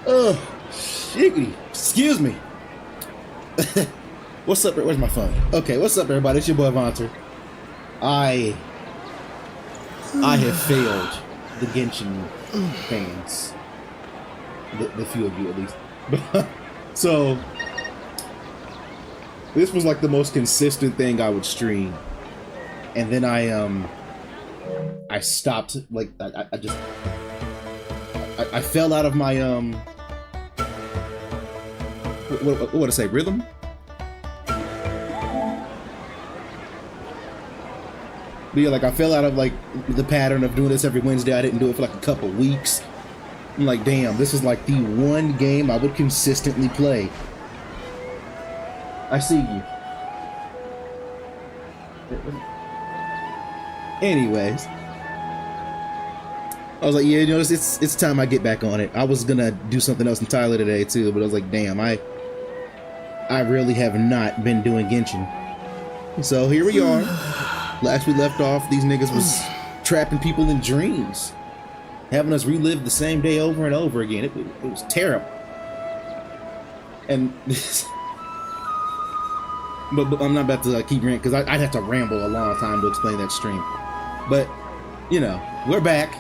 Oh, shiggity. Excuse me. What's up? Where's my phone? Okay, what's up, everybody? It's your boy Vonter. I have failed the Genshin fans. The few of you, at least. So, this was like the most consistent thing I would stream. And then I stopped, like, I fell out of my, what would I say, rhythm? But yeah, like, I fell out of, like, the pattern of doing this every Wednesday. I didn't do it for, like, a couple weeks. I'm like, damn, this is, like, the one game I would consistently play. I see you. Anyways. I was like, yeah, you know, it's time I get back on it. I was gonna do something else entirely today, too, but I was like, damn, I really have not been doing Genshin. So, here we are. Last we left off, these niggas was trapping people in dreams, having us relive the same day over and over again. It was terrible. And but I'm not about to keep ranting, because I'd have to ramble a long time to explain that stream. But you know, we're back.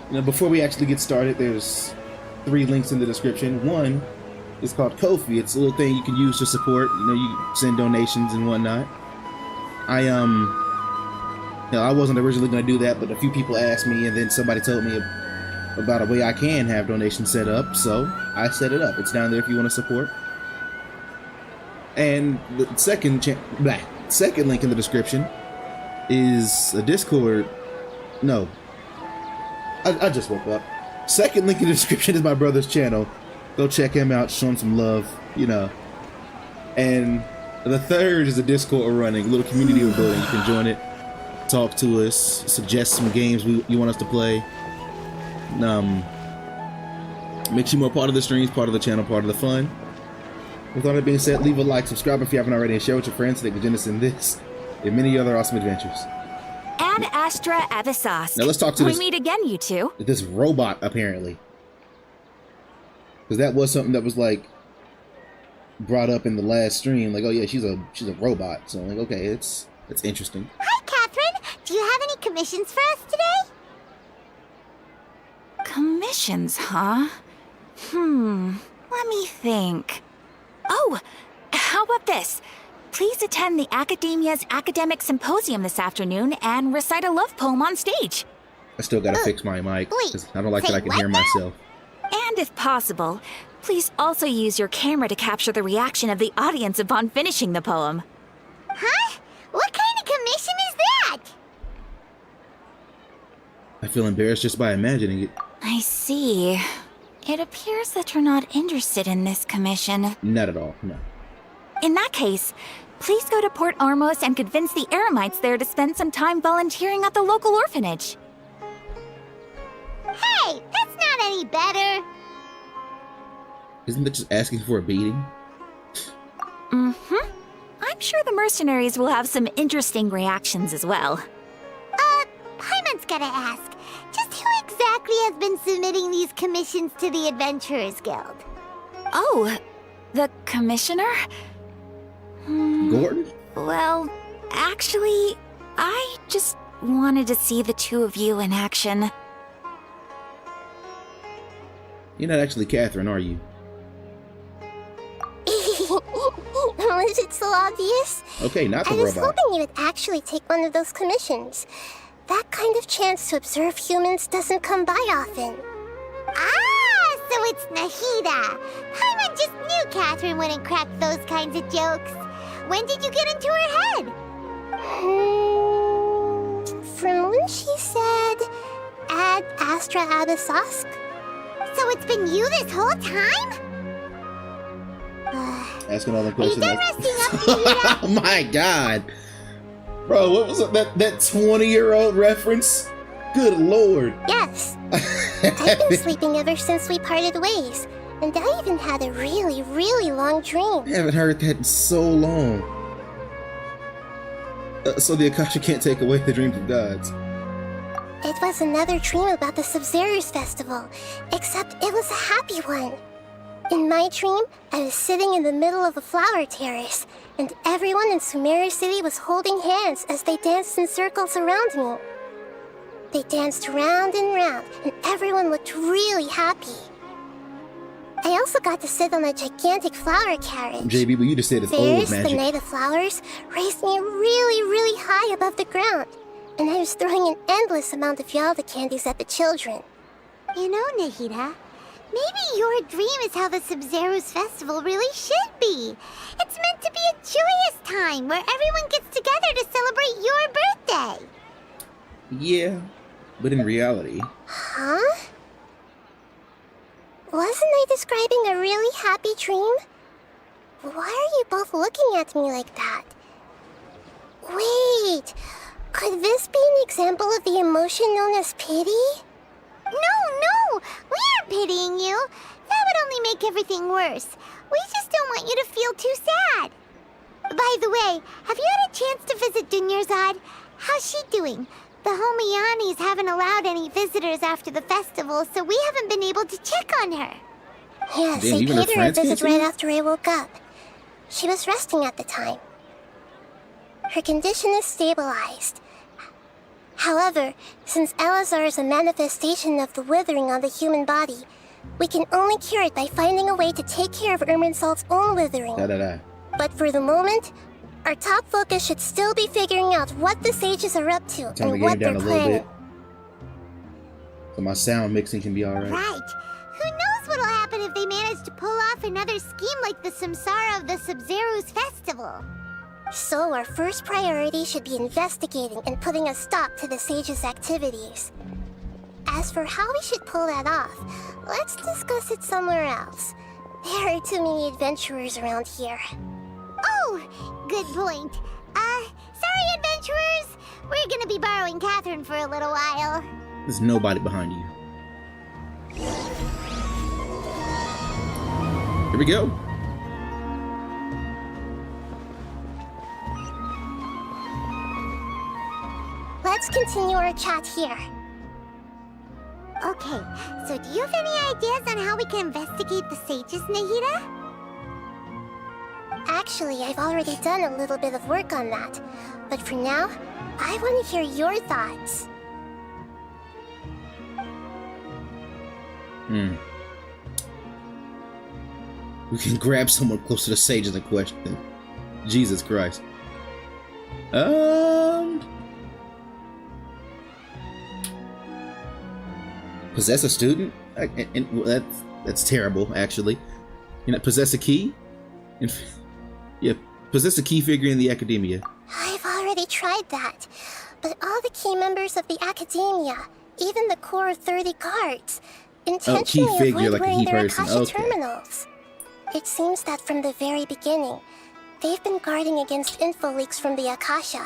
You know, before we actually get started, there's 3 links in the description. One is called Ko-fi. It's a little thing you can use to support. You know, you send donations and whatnot. You know, I wasn't originally going to do that, but a few people asked me, and then somebody told me about a way I can have donations set up, so I set it up. It's down there if you want to support. And the second link in the description is a Discord. No, I just woke up. Second link in the description is my brother's channel. Go check him out, show him some love, you know. And the third is a Discord we're running, a little community we're building. You can join it, talk to us, suggest some games you want us to play. Makes you more part of the streams, part of the channel, part of the fun. With all that being said, leave a like, subscribe if you haven't already, and share with your friends so they can join us in this and many other awesome adventures. And Astra Avisos. Now let's talk to we meet again, you two. This robot, apparently. Because that was something that was, like, brought up in the last stream, like, oh yeah, she's a robot. So I'm like, okay, it's interesting. Hi, Catherine. Do you have any commissions for us today? Commissions, huh? Let me think. Oh, how about this? Please attend the Academia's Academic Symposium this afternoon and recite a love poem on stage. I still gotta fix my mic, because I don't like that I can hear myself. And if possible, please also use your camera to capture the reaction of the audience upon finishing the poem. Huh? What kind of commission is that? I feel embarrassed just by imagining it. I see. It appears that you're not interested in this commission. Not at all, no. In that case, please go to Port Armos and convince the Eremites there to spend some time volunteering at the local orphanage. Hey, that's not any better. Isn't that just asking for a beating? Mm-hmm. I'm sure the mercenaries will have some interesting reactions as well. Paimon's gotta ask, just who exactly has been submitting these commissions to the Adventurers Guild? Oh, the commissioner? Gordon? Well, actually, I just wanted to see the two of you in action. You're not actually Catherine, are you? Was it so obvious? Okay, not the I was robot. hoping you would actually take one of those commissions. That kind of chance to observe humans doesn't come by often. Ah, so it's Nahida. Paimon just knew Catherine wouldn't crack those kinds of jokes. When did you get into her head? From when she said, Ad Astra Abisosk. So it's been you this whole time? Asking all the Are you questions. done resting up, Nahida? Oh my god. Bro, what was that 20-year-old reference? Good lord. Yes. I've been sleeping ever since we parted ways. And I even had a really, really long dream. I haven't heard that in so long. So the Akasha can't take away the dreams of gods. It was another dream about the Sub-Zero's festival, except it was a happy one. In my dream, I was sitting in the middle of a flower terrace, and everyone in Sumeru City was holding hands as they danced in circles around me. They danced round and round, and everyone looked really happy. I also got to sit on a gigantic flower carriage. JB, but you just said it's old Fairs, magic. the Night of Flowers, raised me really, really high above the ground, and I was throwing an endless amount of Yalda candies at the children. You know, Nahida, maybe your dream is how the Sub-Zero's festival really should be. It's meant to be a joyous time where everyone gets together to celebrate your birthday. Yeah, but in reality, Huh? Wasn't I describing a really happy dream? Why are you both looking at me like that? Wait, could this be an example of the emotion known as pity? No, we aren't pitying you. That would only make everything worse. We just don't want you to feel too sad. By the way, have you had a chance to visit Dunyarzad? How's she doing? The Homiyanis haven't allowed any visitors after the festival, so we haven't been able to check on her. Yes, Damn, I even her paid her a friends can't visit see right her? after I woke up. She was resting at the time. Her condition is stabilized. However, since Elazar is a manifestation of the withering on the human body, we can only cure it by finding a way to take care of Irminsul's own withering. da. But for the moment, our top focus should still be figuring out what the sages are up to Turn the and game what down they're a little planning. bit, so my sound mixing can be alright. Right. Who knows what'll happen if they manage to pull off another scheme like the Samsara of the Sub-Zero's festival? So our first priority should be investigating and putting a stop to the sages' activities. As for how we should pull that off, let's discuss it somewhere else. There are too many adventurers around here. Oh, good point. Sorry, adventurers. We're gonna be borrowing Catherine for a little while. There's nobody behind you. Here we go. Let's continue our chat here. Okay, so do you have any ideas on how we can investigate the sages, Nahida? Actually, I've already done a little bit of work on that. But for now, I want to hear your thoughts. We can grab someone close to the sages in question. Jesus Christ. Possess a student? Well, that's terrible, actually. You know, possess a key? Yeah, possess a key figure in the academia. I've already tried that. But all the key members of the academia, even the core 30 guards, intentionally figure, avoid like a wearing key their person. Akasha Okay. terminals. It seems that from the very beginning, they've been guarding against info leaks from the Akasha.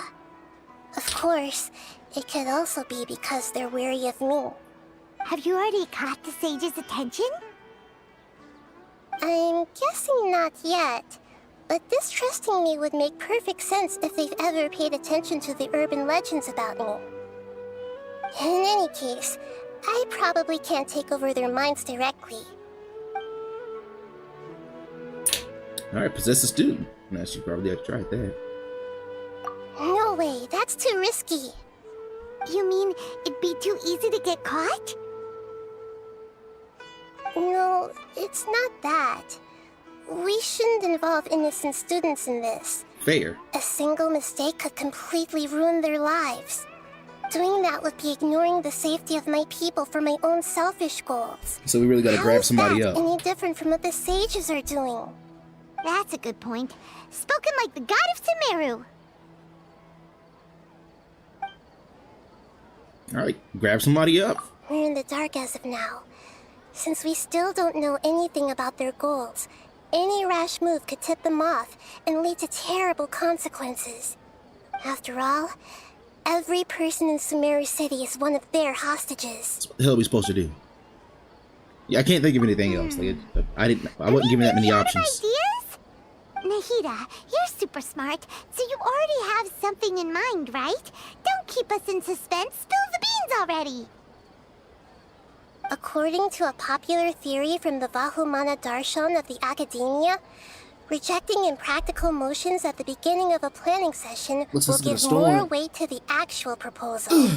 Of course, it could also be because they're wary of me. Have you already caught the sages' attention? I'm guessing not yet, but distrusting me would make perfect sense if they've ever paid attention to the urban legends about me. In any case, I probably can't take over their minds directly. Alright, possess a student. Now she probably had tried that. No way, that's too risky. You mean it'd be too easy to get caught? No, it's not that. We shouldn't involve innocent students in this. Fair. A single mistake could completely ruin their lives. Doing that would be ignoring the safety of my people for my own selfish goals. So we really gotta How grab is somebody that up. any different from what the sages are doing? That's a good point. Spoken like the god of Sumeru. Alright, grab somebody up. We're in the dark as of now. Since we still don't know anything about their goals, any rash move could tip them off and lead to terrible consequences. After all, every person in Sumeru City is one of their hostages. What the hell are we supposed to do? Yeah, I can't think of anything else. Like, I wasn't given that many options. Ideas? Nahida, you're super smart, so you already have something in mind, right? Don't keep us in suspense. Spill the beans already. According to a popular theory from the Vahumana Darshan of the Academia, rejecting impractical motions at the beginning of a planning session Let's will listen to the give story. more weight to the actual proposal.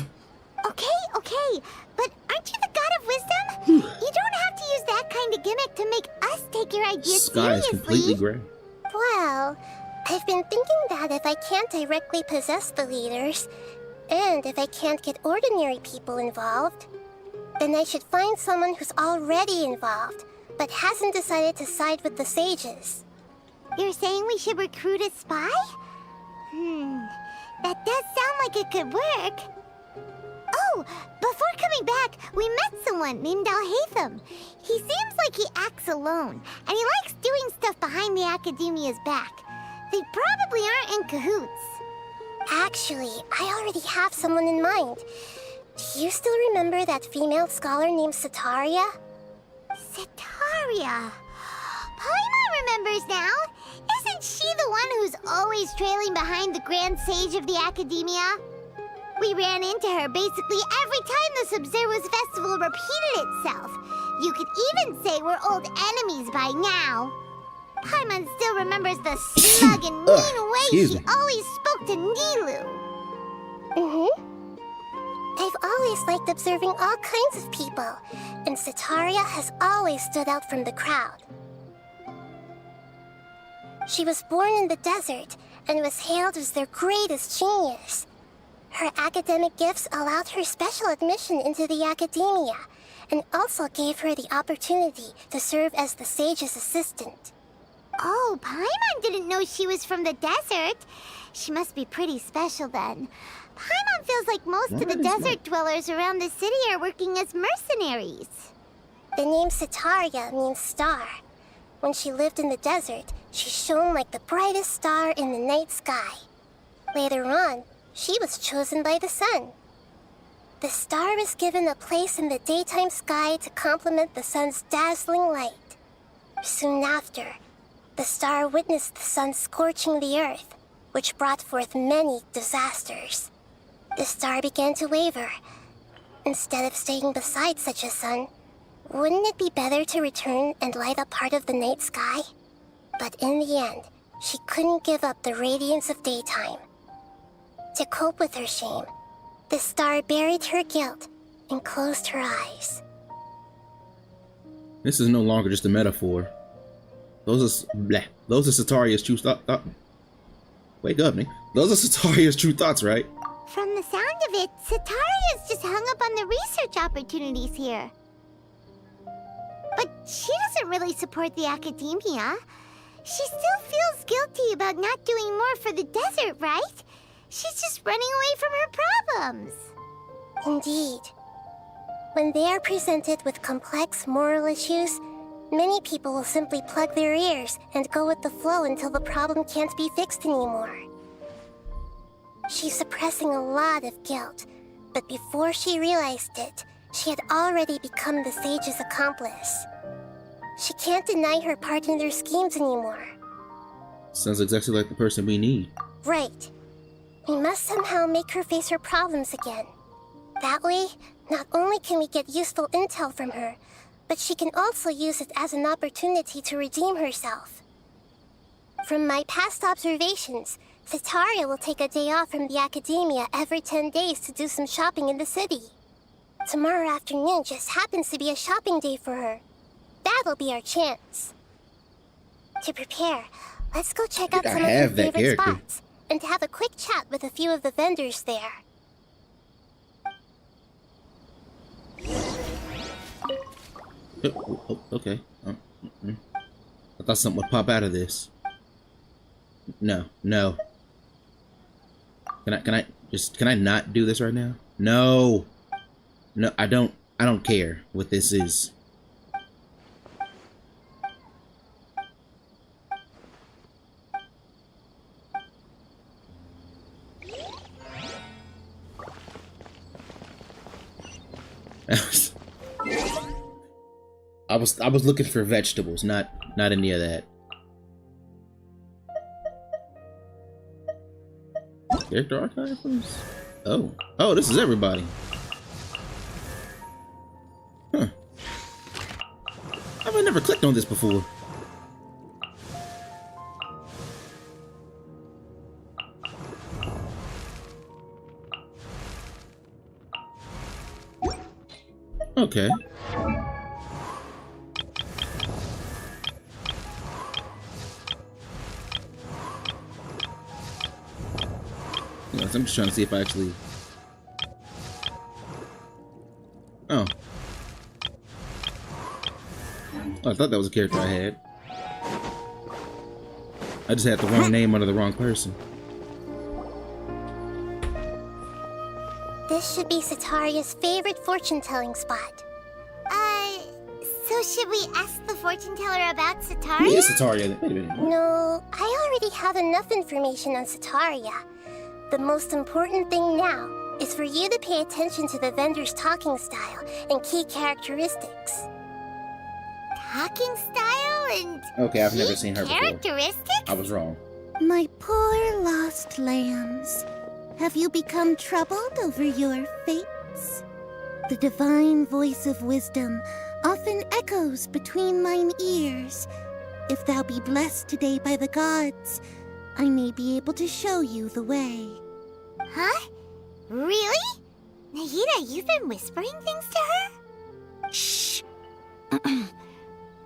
Okay, but aren't you the god of wisdom? You don't have to use that kind of gimmick to make us take your ideas Sky is seriously. completely gray. Well, I've been thinking that if I can't directly possess the leaders, and if I can't get ordinary people involved, then I should find someone who's already involved, but hasn't decided to side with the sages. You're saying we should recruit a spy? That does sound like it could work. Oh, before coming back, we met someone named Alhaitham. He seems like he acts alone, and he likes doing stuff behind the Academia's back. They probably aren't in cahoots. Actually, I already have someone in mind. Do you still remember that female scholar named Sataria? Sataria. Paimon remembers now. Isn't she the one who's always trailing behind the Grand Sage of the Academia? We ran into her basically every time the Sub-Zero's festival repeated itself. You could even say we're old enemies by now. Paimon still remembers the smug and mean way excuse she me. always spoke to Nilu. I've always liked observing all kinds of people, and Sataria has always stood out from the crowd. She was born in the desert and was hailed as their greatest genius. Her academic gifts allowed her special admission into the academia, and also gave her the opportunity to serve as the sage's assistant. Oh, Paimon didn't know she was from the desert. She must be pretty special then. Paimon feels like most of the desert dwellers around the city are working as mercenaries. The name Sataria means star. When she lived in the desert, she shone like the brightest star in the night sky. Later on, she was chosen by the sun. The star was given a place in the daytime sky to complement the sun's dazzling light. Soon after, the star witnessed the sun scorching the earth, which brought forth many disasters. The star began to waver. Instead of staying beside such a sun, wouldn't it be better to return and light up part of the night sky? But in the end, she couldn't give up the radiance of daytime. To cope with her shame, the star buried her guilt and closed her eyes. This is no longer just a metaphor. Those are Sataria's true thoughts. Wake up, man. Those are Sataria's true thoughts, right? From the sound of it, Sataria's just hung up on the research opportunities here. But she doesn't really support the academia. She still feels guilty about not doing more for the desert, right? She's just running away from her problems. Indeed. When they are presented with complex moral issues, many people will simply plug their ears and go with the flow until the problem can't be fixed anymore. She's suppressing a lot of guilt, but before she realized it, she had already become the sage's accomplice. She can't deny her part in their schemes anymore. Sounds exactly like the person we need. Right. We must somehow make her face her problems again. That way, not only can we get useful intel from her, but she can also use it as an opportunity to redeem herself. From my past observations, Sataria will take a day off from the academia every 10 days to do some shopping in the city. Tomorrow afternoon just happens to be a shopping day for her. That'll be our chance. To prepare, let's go check out some of her favorite spots and have a quick chat with a few of the vendors there. Oh, okay. I thought something would pop out of this. No. Can I not do this right now? No, I don't care what this is. I was looking for vegetables, not any of that. Character archive? Oh. Oh, this is everybody. Huh. I've never clicked on this before. Okay. Yes, I'm just trying to see if I actually... Oh. Oh, I thought that was a character I had. I just had the wrong name under the wrong person. This should be Sataria's favorite fortune-telling spot. So should we ask the fortune teller about Who Sataria? is Sataria? Wait a minute. No, I already have enough information on Sataria. The most important thing now is for you to pay attention to the vendor's talking style and key characteristics. Talking style and Okay, I've never key seen her before. characteristics? I was wrong. My poor lost lambs, have you become troubled over your fates? The divine voice of wisdom often echoes between mine ears. If thou be blessed today by the gods, I may be able to show you the way. Huh? Really? Nahida, you've been whispering things to her? Shh.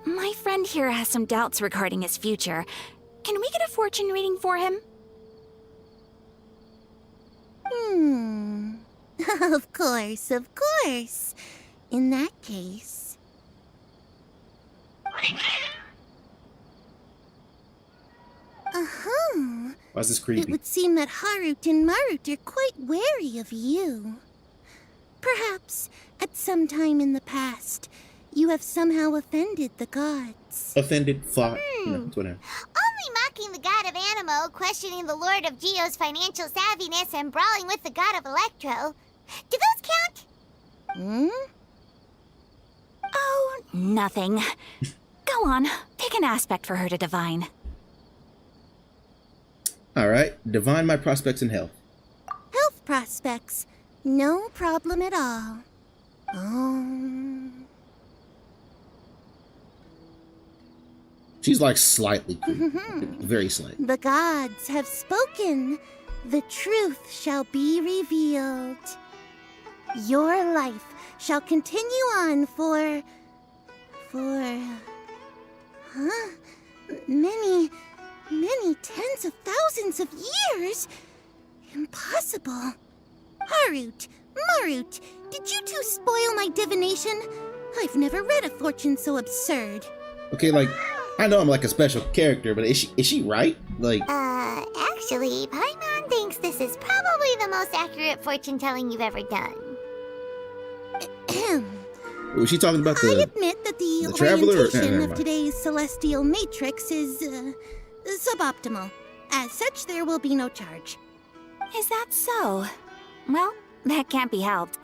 My friend here has some doubts regarding his future. Can we get a fortune reading for him? Of course, of course. In that case... Uh-huh. Why is this It creepy? would seem that Harut and Marut are quite wary of you. Perhaps, at some time in the past, you have somehow offended the gods. Offended? Fuck. No, it's whatever. Only mocking the god of Animo, questioning the lord of Geo's financial savviness, and brawling with the god of Electro. Do those count? Hmm? Oh, nothing. Go on, pick an aspect for her to divine. Alright, divine my prospects in health. Health prospects. No problem at all. She's like slightly creepy. Very slight. The gods have spoken. The truth shall be revealed. Your life shall continue on for... many tens of thousands of years? Impossible. Harut, Marut, did you two spoil my divination? I've never read a fortune so absurd. Okay, like, I know I'm like a special character, but is she right? Like, Actually, Paimon thinks this is probably the most accurate fortune telling you've ever done. was she talking about I the... admit that the traveler or- orientation never of mind. today's celestial matrix is suboptimal. As such, there will be no charge. Is that so? Well, that can't be helped.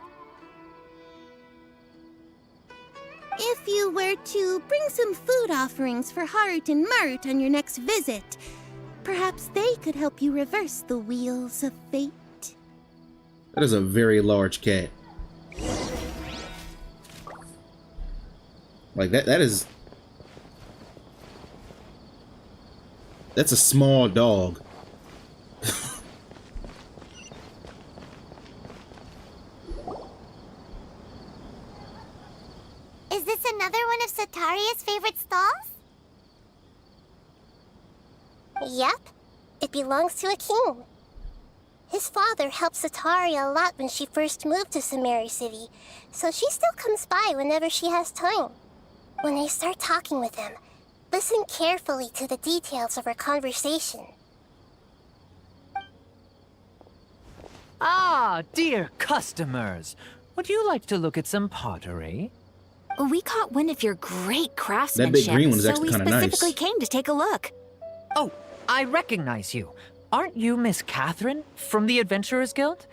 If you were to bring some food offerings for Harut and Marut on your next visit, perhaps they could help you reverse the wheels of fate. That is a very large cat. Like, that is... That's a small dog. Is this another one of Sataria's favorite stalls? Yep, it belongs to a king. His father helped Sataria a lot when she first moved to Samari City, so she still comes by whenever she has time. When I start talking with him, listen carefully to the details of our conversation. Ah, dear customers. Would you like to look at some pottery? We caught wind of your great craftsmanship, green one is so actually we kinda nice. specifically came to take a look. Oh, I recognize you. Aren't you Miss Catherine from the Adventurers Guild?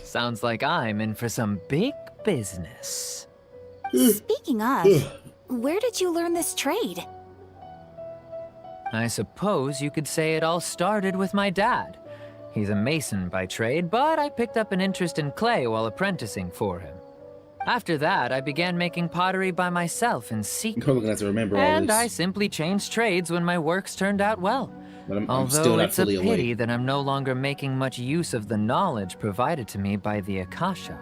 Sounds like I'm in for some big business. Speaking of, where did you learn this trade? I suppose you could say it all started with my dad. He's a mason by trade, but I picked up an interest in clay while apprenticing for him. After that, I began making pottery by myself in secret. I'm gonna have to remember all And this. I simply changed trades when my works turned out well. But I'm Although still not it's a fully pity awake. that I'm no longer making much use of the knowledge provided to me by the Akasha.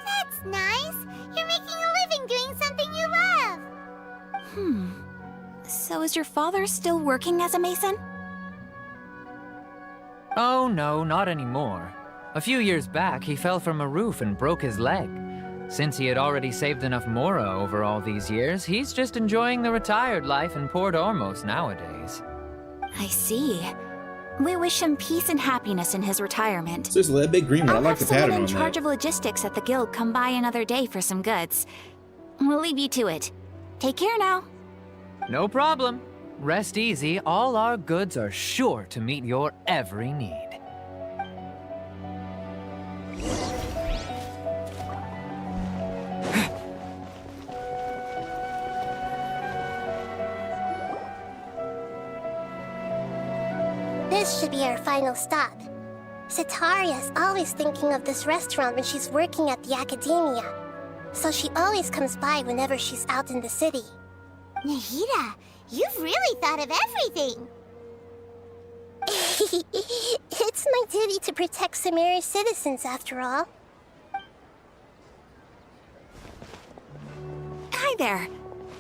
That's nice. You're making a living doing something you love. So is your father still working as a mason? Oh no, not anymore. A few years back, he fell from a roof and broke his leg. Since he had already saved enough Mora over all these years, he's just enjoying the retired life in Port Ormos nowadays. I see. We wish him peace and happiness in his retirement. Seriously, that big green one. I I'll like have the someone pattern in on charge that. of logistics at the guild come by another day for some goods. We'll leave you to it. Take care now. No problem. Rest easy, all our goods are sure to meet your every need. This should be our final stop. Sitaria's always thinking of this restaurant when she's working at the academia, so she always comes by whenever she's out in the city. Nahida, you've really thought of everything. It's my duty to protect Samaria's citizens, after all. Hi there.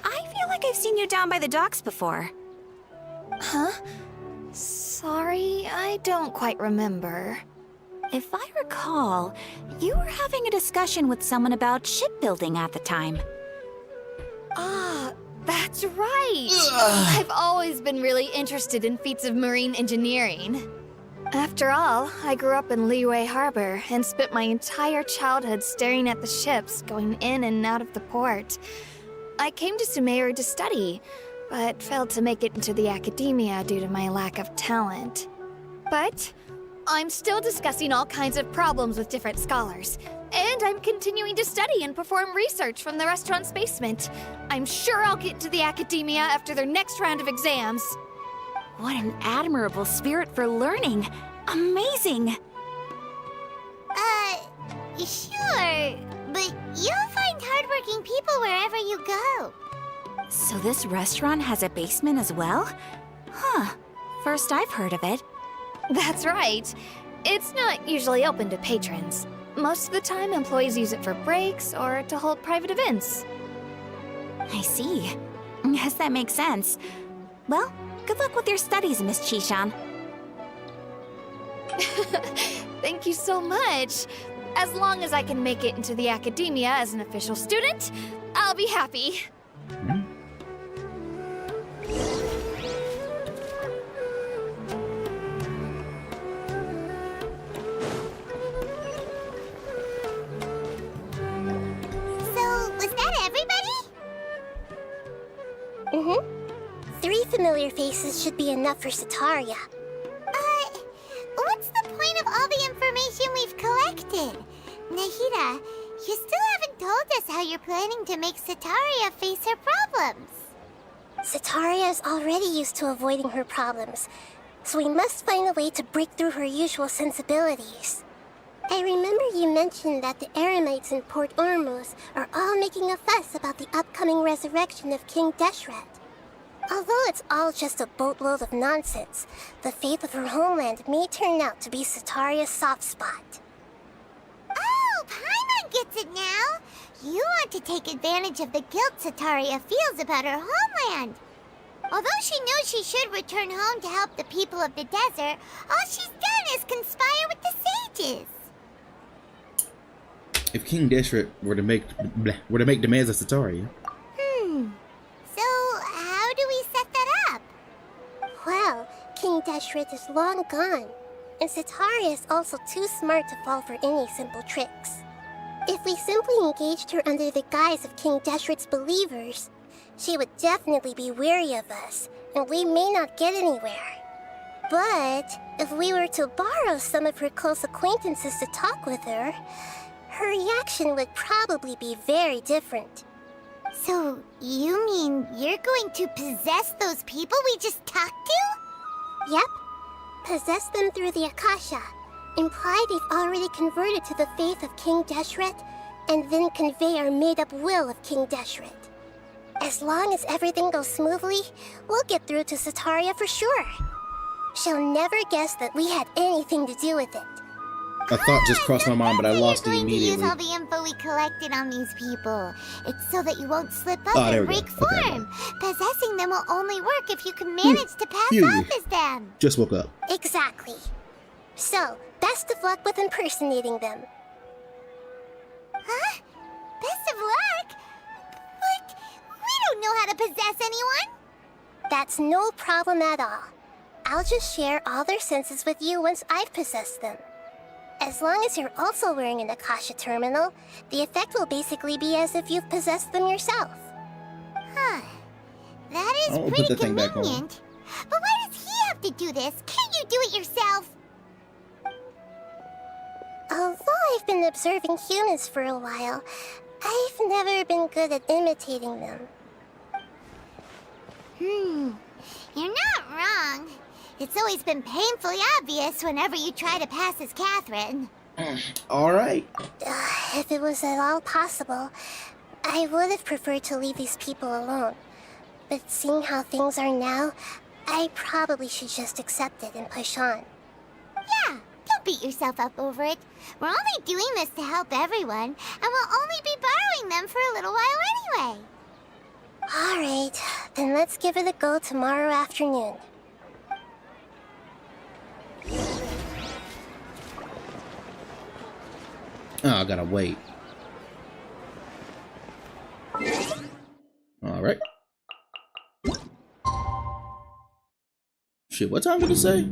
I feel like I've seen you down by the docks before. Huh? Sorry, I don't quite remember. If I recall, you were having a discussion with someone about shipbuilding at the time. Ah, that's right! I've always been really interested in feats of marine engineering. After all, I grew up in Liyue Harbor and spent my entire childhood staring at the ships going in and out of the port. I came to Sumeru to study, but failed to make it into the academia due to my lack of talent. But I'm still discussing all kinds of problems with different scholars, and I'm continuing to study and perform research from the restaurant's basement. I'm sure I'll get to the academia after their next round of exams. What an admirable spirit for learning. Amazing. Sure, but you'll find hardworking people wherever you go. So this restaurant has a basement as well? Huh. First I've heard of it. That's right. It's not usually open to patrons. Most of the time, employees use it for breaks or to hold private events. I see. Guess that makes sense. Well, good luck with your studies, Miss Chishan. Thank you so much. As long as I can make it into the academia as an official student, I'll be happy. So, was that everybody? Mm-hmm. 3 familiar faces should be enough for Sitaria. What's the point of all the information we've collected? Nahida, you still haven't told us how you're planning to make Sitaria face her problems. Sitaria is already used to avoiding her problems, so we must find a way to break through her usual sensibilities. I remember you mentioned that the Eremites in Port Ormos are all making a fuss about the upcoming resurrection of King Deshret. Although it's all just a boatload of nonsense, the fate of her homeland may turn out to be Sitaria's soft spot. Oh, Paimon gets it now! You want to take advantage of the guilt Sitaria feels about her homeland. Although she knows she should return home to help the people of the desert, all she's done is conspire with the sages. If King Deshret were to make demands of Sitaria, So, how do we set that up? Well, King Deshret is long gone, and Sitaria is also too smart to fall for any simple tricks. If we simply engaged her under the guise of King Deshret's believers, she would definitely be wary of us, and we may not get anywhere. But if we were to borrow some of her close acquaintances to talk with her, her reaction would probably be very different. So, you mean you're going to possess those people we just talked to? Yep. Possess them through the Akasha. Imply they've already converted to the faith of King Deshret, and then convey our made-up will of King Deshret. As long as everything goes smoothly, we'll get through to Sataria for sure. She'll never guess that we had anything to do with it. A thought just crossed my mind, but I lost it You're going to use immediately. all the info we collected on these people. It's so that you won't slip up Oh, there and we go. break Okay, form. Possessing them will only work if you can manage to pass Phew. off as them. Just woke up. Exactly. So, best of luck with impersonating them. Huh? Best of luck? But we don't know how to possess anyone. That's no problem at all. I'll just share all their senses with you once I've possessed them. As long as you're also wearing an Akasha terminal, the effect will basically be as if you've possessed them yourself. Huh. That is I'll put pretty the thing back on. convenient. But why does he have to do this? Can't you do it yourself? Although I've been observing humans for a while, I've never been good at imitating them. You're not wrong. It's always been painfully obvious whenever you try to pass as Catherine. Alright. If it was at all possible, I would have preferred to leave these people alone. But seeing how things are now, I probably should just accept it and push on. Yeah, don't beat yourself up over it. We're only doing this to help everyone, and we'll only be borrowing them for a little while anyway. Alright, then let's give it a go tomorrow afternoon. Oh, I gotta wait. Alright. Shit, what time did it say?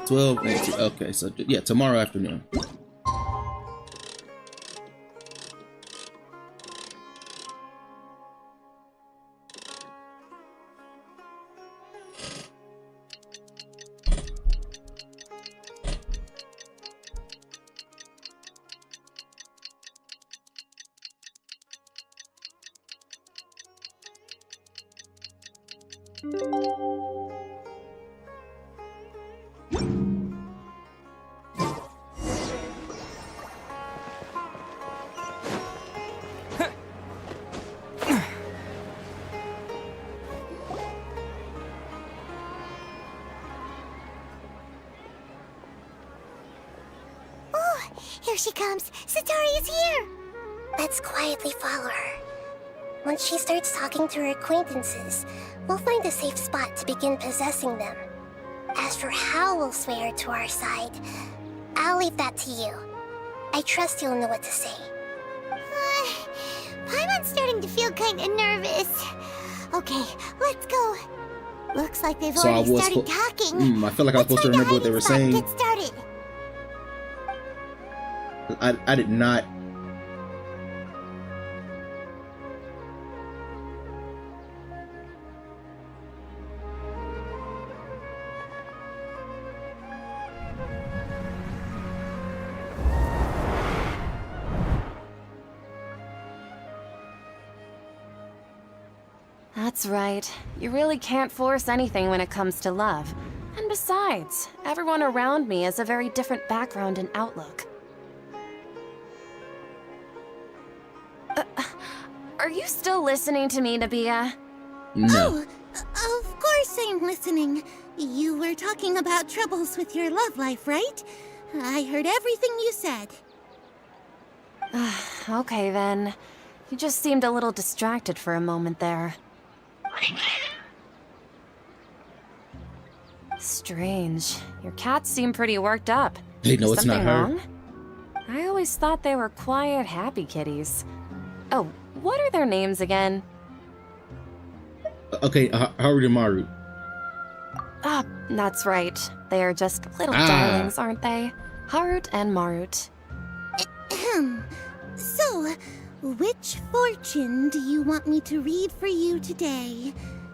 12, 19. Okay, so yeah, tomorrow afternoon. Here she comes. Satari is here. Let's quietly follow her. Once she starts talking to her acquaintances, we'll find a safe spot to begin possessing them. As for how we'll sway her to our side, I'll leave that to you. I trust you'll know what to say. Paimon's starting to feel kind of nervous. Okay, let's go. Looks like they've So I already was started talking. I feel like I was supposed to remember what they were saying. Get started. I did not. That's right. You really can't force anything when it comes to love. And besides, everyone around me has a very different background and outlook. Are you still listening to me, Nabia? No. Oh, of course I'm listening. You were talking about troubles with your love life, right? I heard everything you said. Okay then. You just seemed a little distracted for a moment there. Strange. Your cats seem pretty worked up. Hey, no, Is it's not something her. wrong? I always thought they were quiet, happy kitties. Oh, what are their names again? Okay, Haru and Maru. Ah, that's right. They are just little Ah. darlings, aren't they? Harut and Marut. Ahem. So, which fortune do you want me to read for you today?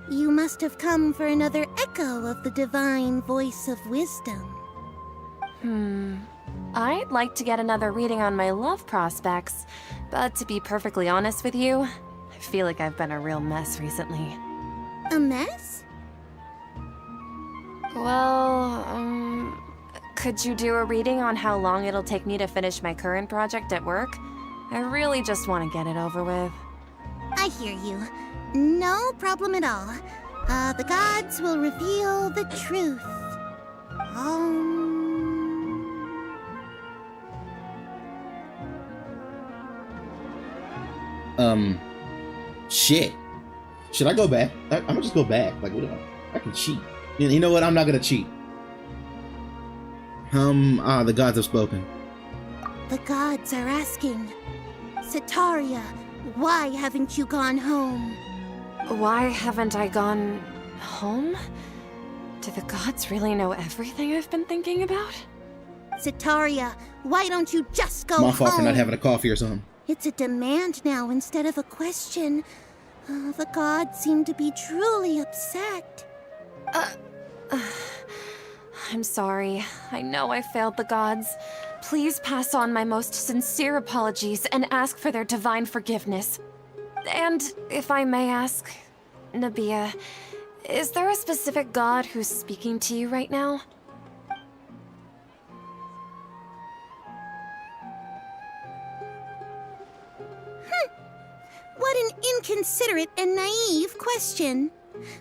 You must have come for another echo of the divine voice of wisdom. I'd like to get another reading on my love prospects, but to be perfectly honest with you, I feel like I've been a real mess recently. A mess? Well, could you do a reading on how long it'll take me to finish my current project at work? I really just want to get it over with. I hear you. No problem at all. The gods will reveal the truth. Shit. Should I go back? I'm gonna just go back. Like, what? I can cheat. You know what? I'm not gonna cheat. The gods have spoken. The gods are asking, Sitaria, why haven't you gone home? Why haven't I gone home? Do the gods really know everything I've been thinking about? Sitaria, why don't you just go My home? fault for not having a coffee or something. It's a demand now instead of a question. The gods seem to be truly upset. I'm sorry. I know I failed the gods. Please pass on my most sincere apologies and ask for their divine forgiveness. And if I may ask, Nabia, is there a specific god who's speaking to you right now? What an inconsiderate and naive question.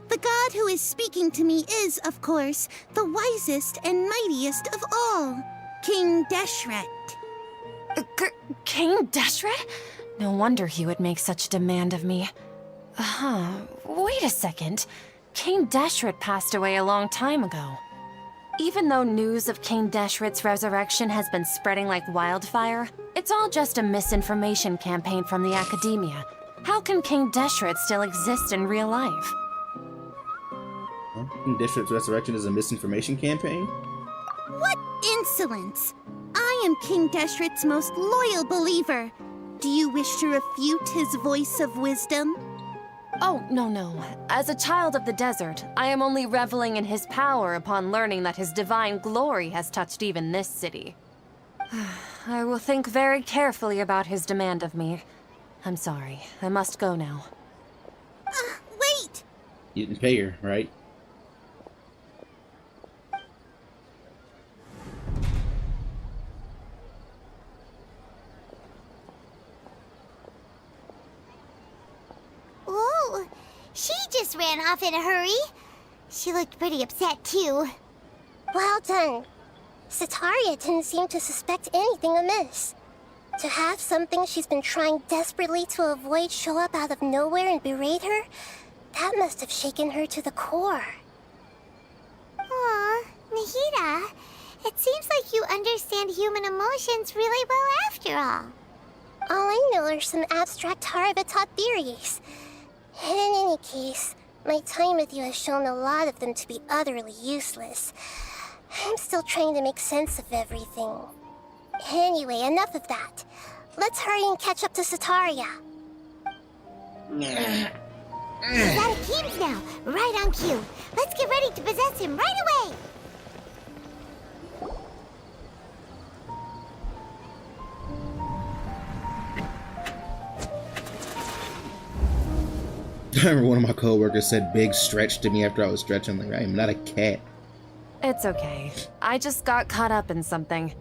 The god who is speaking to me is, of course, the wisest and mightiest of all, King Deshret. King Deshret? No wonder he would make such a demand of me. Wait a second. King Deshret passed away a long time ago. Even though news of King Deshret's resurrection has been spreading like wildfire, it's all just a misinformation campaign from the academia. How can King Deshret still exist in real life? King Deshret's resurrection is a misinformation campaign? What insolence! I am King Deshret's most loyal believer. Do you wish to refute his voice of wisdom? Oh, no. As a child of the desert, I am only reveling in his power upon learning that his divine glory has touched even this city. I will think very carefully about his demand of me. I'm sorry. I must go now. Wait! You didn't pay her, right? Whoa! She just ran off in a hurry. She looked pretty upset, too. Well done. Sitaria didn't seem to suspect anything amiss. To have something she's been trying desperately to avoid show up out of nowhere and berate her, that must have shaken her to the core. Aw, Nahida, it seems like you understand human emotions really well after all. All I know are some abstract Harvard-taught theories. And in any case, my time with you has shown a lot of them to be utterly useless. I'm still trying to make sense of everything. Anyway, enough of that. Let's hurry and catch up to Sitaria. He's out of teams now, right on cue. Let's get ready to possess him right away. I remember one of my coworkers said big stretch to me after I was stretching. Like, I am not a cat. It's okay. I just got caught up in something.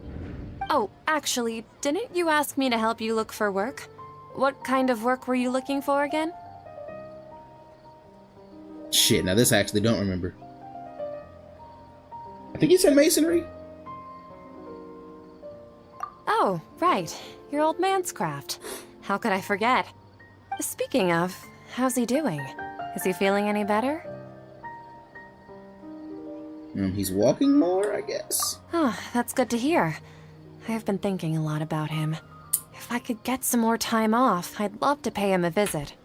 Oh, actually, didn't you ask me to help you look for work? What kind of work were you looking for again? Shit, now this I actually don't remember. I think you said masonry? Oh, right. Your old man's craft. How could I forget? Speaking of, how's he doing? Is he feeling any better? He's walking more, I guess. Oh, that's good to hear. I have been thinking a lot about him. If I could get some more time off, I'd love to pay him a visit.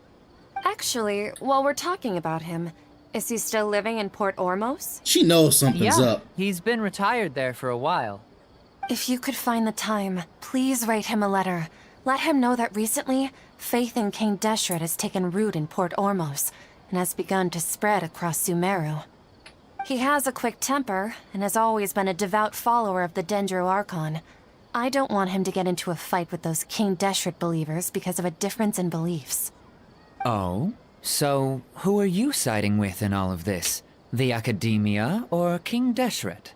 Actually, while we're talking about him, is he still living in Port Ormos? She knows something's up. He's been retired there for a while. If you could find the time, please write him a letter. Let him know that recently, faith in King Deshret has taken root in Port Ormos and has begun to spread across Sumeru. He has a quick temper and has always been a devout follower of the Dendro Archon. I don't want him to get into a fight with those King Deshret believers because of a difference in beliefs. Oh? So, who are you siding with in all of this? The Academia or King Deshret?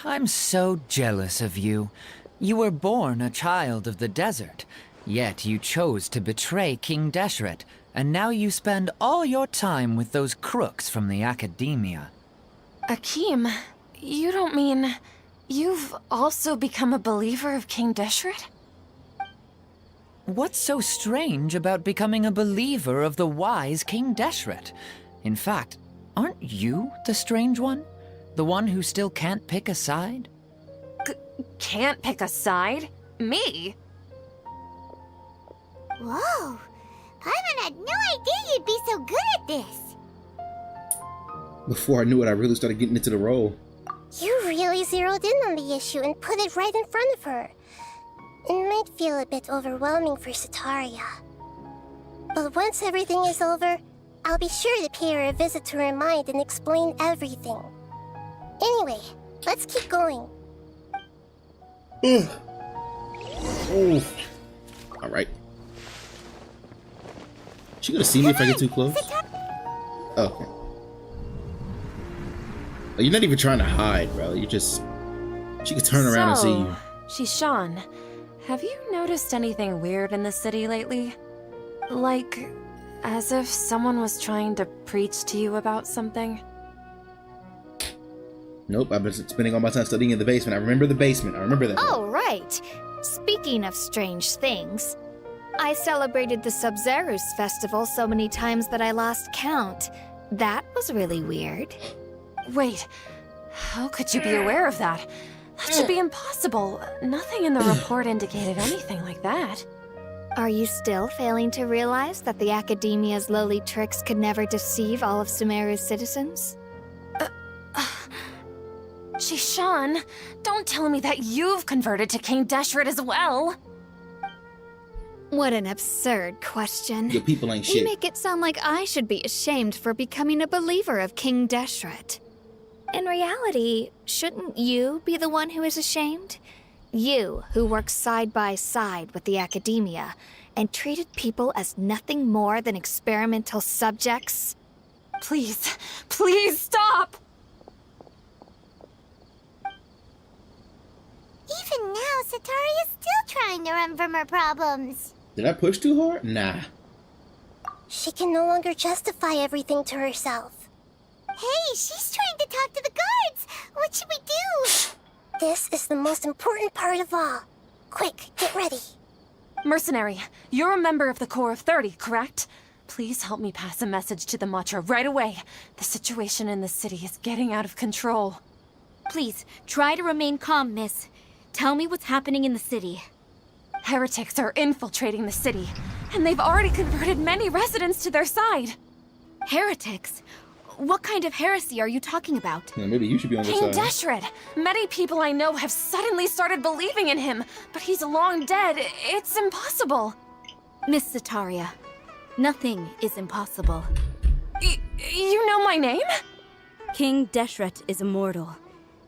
I'm so jealous of you. You were born a child of the desert, yet you chose to betray King Deshret, and now you spend all your time with those crooks from the Academia. Akeem, you don't mean... You've also become a believer of King Deshret? What's so strange about becoming a believer of the wise King Deshret? In fact, aren't you the strange one? The one who still can't pick a side? Can't pick a side? Me? Whoa! Paimon had no idea you'd be so good at this! Before I knew it, I really started getting into the role. You really zeroed in on the issue and put it right in front of her. It might feel a bit overwhelming for Sataria. But once everything is over, I'll be sure to pay her a visit to her mind and explain everything. Anyway, let's keep going. Oh. Alright. She gonna see me if I get too close? Okay. You're not even trying to hide, bro. You just... She could turn around and see you. Shishan, have you noticed anything weird in the city lately? Like, as if someone was trying to preach to you about something? Nope, I've been spending all my time studying in the basement. I remember the basement. I remember that. Oh, right. Speaking of strange things, I celebrated the Sub-Zerus festival so many times that I lost count. That was really weird. Wait, how could you be aware of that? That should be impossible. Nothing in the report indicated anything like that. Are you still failing to realize that the Academia's lowly tricks could never deceive all of Sumeru's citizens? Shishan, don't tell me that you've converted to King Deshret as well. What an absurd question. Your people ain't You shit. make it sound like I should be ashamed for becoming a believer of King Deshret. In reality, shouldn't you be the one who is ashamed? You, who works side by side with the Academia and treated people as nothing more than experimental subjects. Please, please stop! Even now, Sataria's still trying to run from her problems. Did I push too hard? Nah. She can no longer justify everything to herself. Hey, she's trying to talk to the guards! What should we do? This is the most important part of all. Quick, get ready. Mercenary, you're a member of the Corps of 30, correct? Please help me pass a message to the Matcha right away. The situation in the city is getting out of control. Please, try to remain calm, miss. Tell me what's happening in the city. Heretics are infiltrating the city, and they've already converted many residents to their side. Heretics? What kind of heresy are you talking about? Yeah, maybe you should be on King this side. Deshret! Many people I know have suddenly started believing in him, but he's long dead. It's impossible. Miss Sataria, nothing is impossible. You know my name? King Deshret is immortal,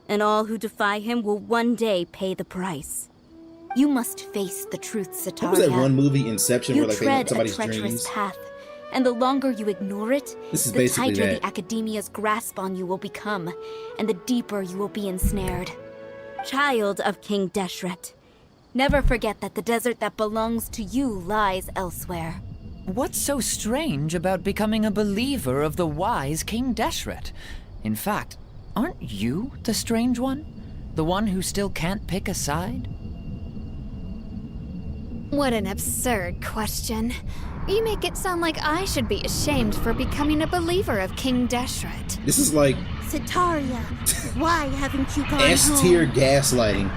and all who defy him will one day pay the price. You must face the truth, Sataria. What was that one movie, Inception, You where like they tread want somebody's a treacherous dreams? path, and the longer you ignore it, This is the basically tighter that. the Academia's grasp on you will become, and the deeper you will be ensnared. Child of King Deshret, never forget that the desert that belongs to you lies elsewhere. What's so strange about becoming a believer of the wise King Deshret? In fact, aren't you the strange one? The one who still can't pick a side? What an absurd question. You make it sound like I should be ashamed for becoming a believer of King Deshret. This is like Sataria, why haven't you gone S tier gaslighting.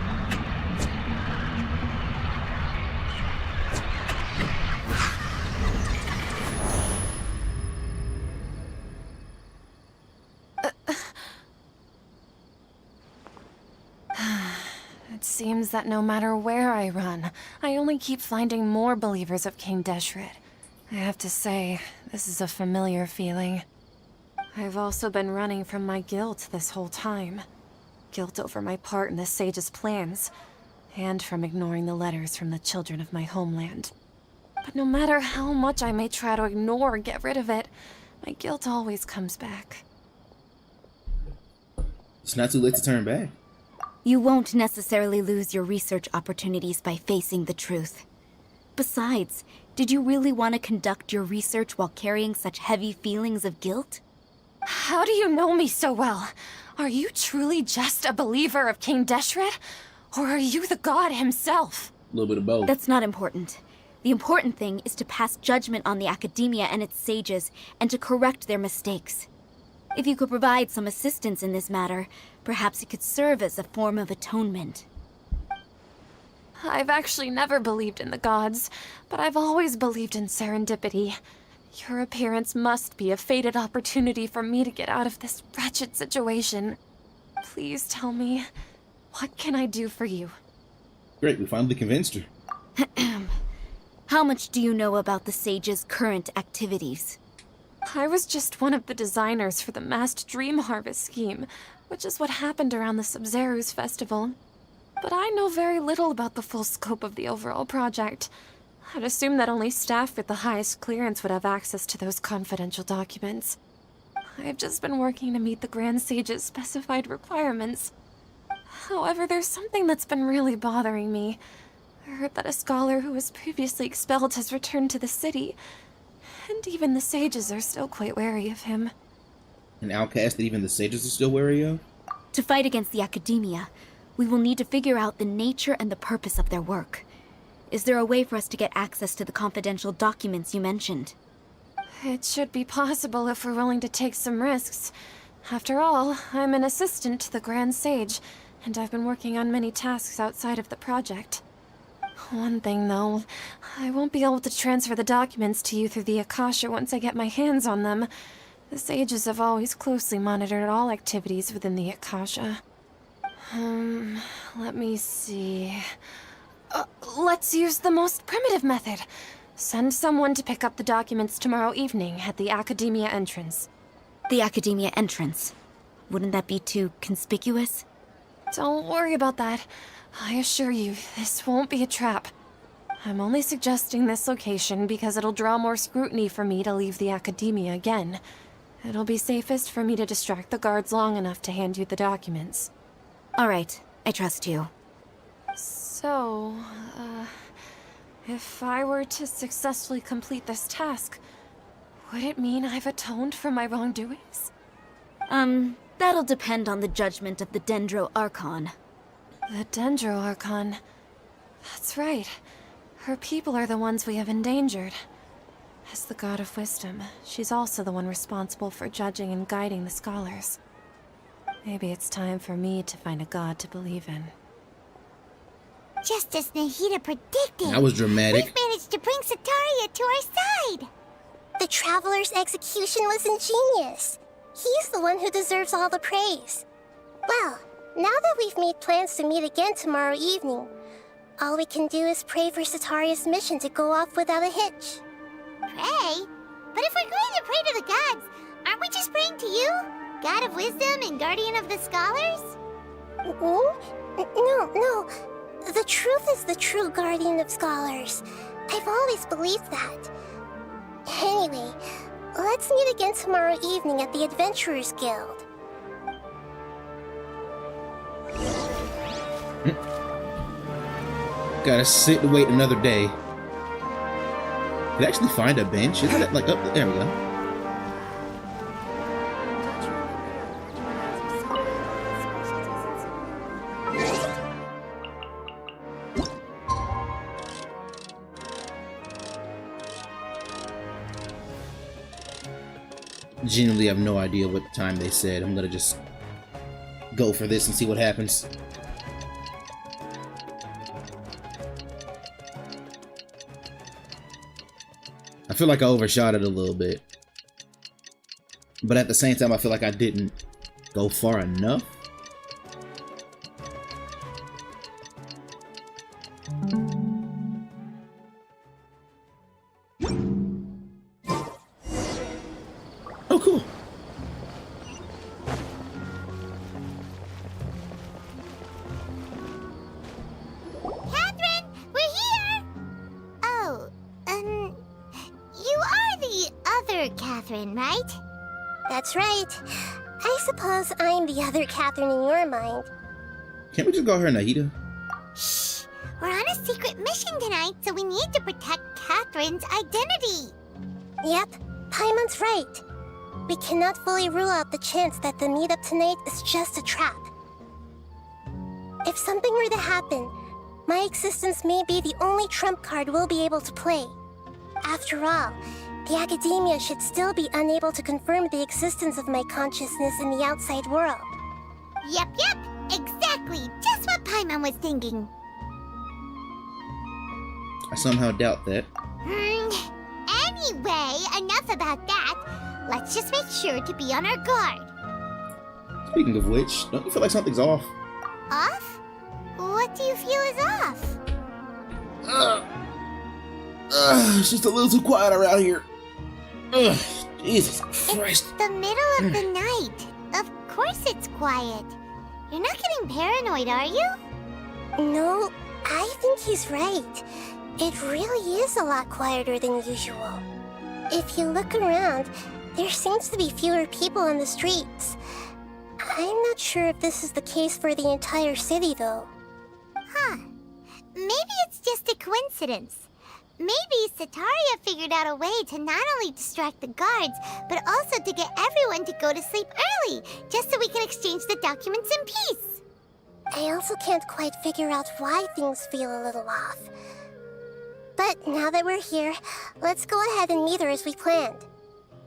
It seems that no matter where I run, I only keep finding more believers of King Deshret. I have to say, this is a familiar feeling. I've also been running from my guilt this whole time. Guilt over my part in the Sage's plans, and from ignoring the letters from the children of my homeland. But no matter how much I may try to ignore or get rid of it, my guilt always comes back. It's not too late to turn back. You won't necessarily lose your research opportunities by facing the truth. Besides, did you really want to conduct your research while carrying such heavy feelings of guilt? How do you know me so well? Are you truly just a believer of King Deshret? Or are you the god himself? A little bit of both. That's not important. The important thing is to pass judgment on the academia and its sages, and to correct their mistakes. If you could provide some assistance in this matter, perhaps it could serve as a form of atonement. I've actually never believed in the gods, but I've always believed in serendipity. Your appearance must be a fated opportunity for me to get out of this wretched situation. Please tell me, what can I do for you? Great, we finally convinced her. How much do you know about the sage's current activities? I was just one of the designers for the massed dream harvest scheme, which is what happened around the Sub-Zeru's festival. But I know very little about the full scope of the overall project. I'd assume that only staff with the highest clearance would have access to those confidential documents. I've just been working to meet the Grand Sage's specified requirements. However, there's something that's been really bothering me. I heard that a scholar who was previously expelled has returned to the city, and even the sages are still quite wary of him. An outcast that even the sages are still wary of? To fight against the academia, we will need to figure out the nature and the purpose of their work. Is there a way for us to get access to the confidential documents you mentioned? It should be possible if we're willing to take some risks. After all, I'm an assistant to the Grand Sage, and I've been working on many tasks outside of the project. One thing, though, I won't be able to transfer the documents to you through the Akasha once I get my hands on them. The sages have always closely monitored all activities within the Akasha. Let me see. Let's use the most primitive method. Send someone to pick up the documents tomorrow evening at the Academia entrance. The academia entrance. Wouldn't that be too conspicuous? Don't worry about that. I assure you, this won't be a trap. I'm only suggesting this location because it'll draw more scrutiny for me to leave the Academia again. It'll be safest for me to distract the guards long enough to hand you the documents. All right, I trust you. So, if I were to successfully complete this task, would it mean I've atoned for my wrongdoings? That'll depend on the judgment of the Dendro Archon. The Dendro Archon. That's right. Her people are the ones we have endangered. As the God of Wisdom, she's also the one responsible for judging and guiding the scholars. Maybe it's time for me to find a god to believe in. Just as Nahida predicted. That was dramatic. We've managed to bring Sataria to our side. The Traveler's execution was ingenious. He's the one who deserves all the praise. Well, now that we've made plans to meet again tomorrow evening, all we can do is pray for Sataria's mission to go off without a hitch. Pray? But if we're going to pray to the gods, aren't we just praying to you? God of Wisdom and Guardian of the Scholars? No. The truth is the true Guardian of Scholars. I've always believed that. Anyway, let's meet again tomorrow evening at the Adventurers Guild. Gotta sit and wait another day. Could actually find a bench. Isn't that like up there? We go. Genuinely have no idea what time they said. I'm gonna just go for this and see what happens. I feel like I overshot it a little bit, but at the same time I feel like I didn't go far enough. Oh, cool. Catherine, we're here! Oh, Catherine, right? That's right. I suppose I'm the other Catherine in your mind. Can't we just call her Nahida? Shh! We're on a secret mission tonight, so we need to protect Catherine's identity. Yep, Paimon's right. We cannot fully rule out the chance that the meetup tonight is just a trap. If something were to happen, my existence may be the only trump card we'll be able to play. After all, the academia should still be unable to confirm the existence of my consciousness in the outside world. Yep, exactly. Just what Paimon was thinking. I somehow doubt that. Anyway, enough about that. Let's just make sure to be on our guard. Speaking of which, don't you feel like something's off? Off? What do you feel is off? It's just a little too quiet around here. Jesus Christ. It's the middle of the night. Of course it's quiet. You're not getting paranoid, are you? No, I think he's right. It really is a lot quieter than usual. If you look around, there seems to be fewer people on the streets. I'm not sure if this is the case for the entire city, though. Huh. Maybe it's just a coincidence. Maybe Sataria figured out a way to not only distract the guards, but also to get everyone to go to sleep early, just so we can exchange the documents in peace. I also can't quite figure out why things feel a little off. But now that we're here, let's go ahead and meet her as we planned.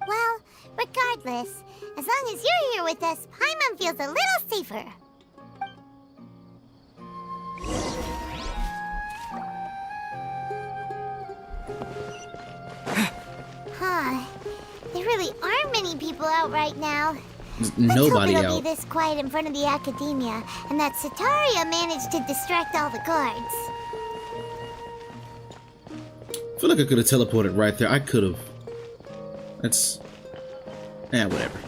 Well, regardless, as long as you're here with us, Paimon feels a little safer. Huh. There really aren't many people out right now. Nobody Let's hope it'll out. be this quiet in front of the academia, and that Sataria managed to distract all the guards. I feel like I could have teleported right there. I could have. That's... whatever.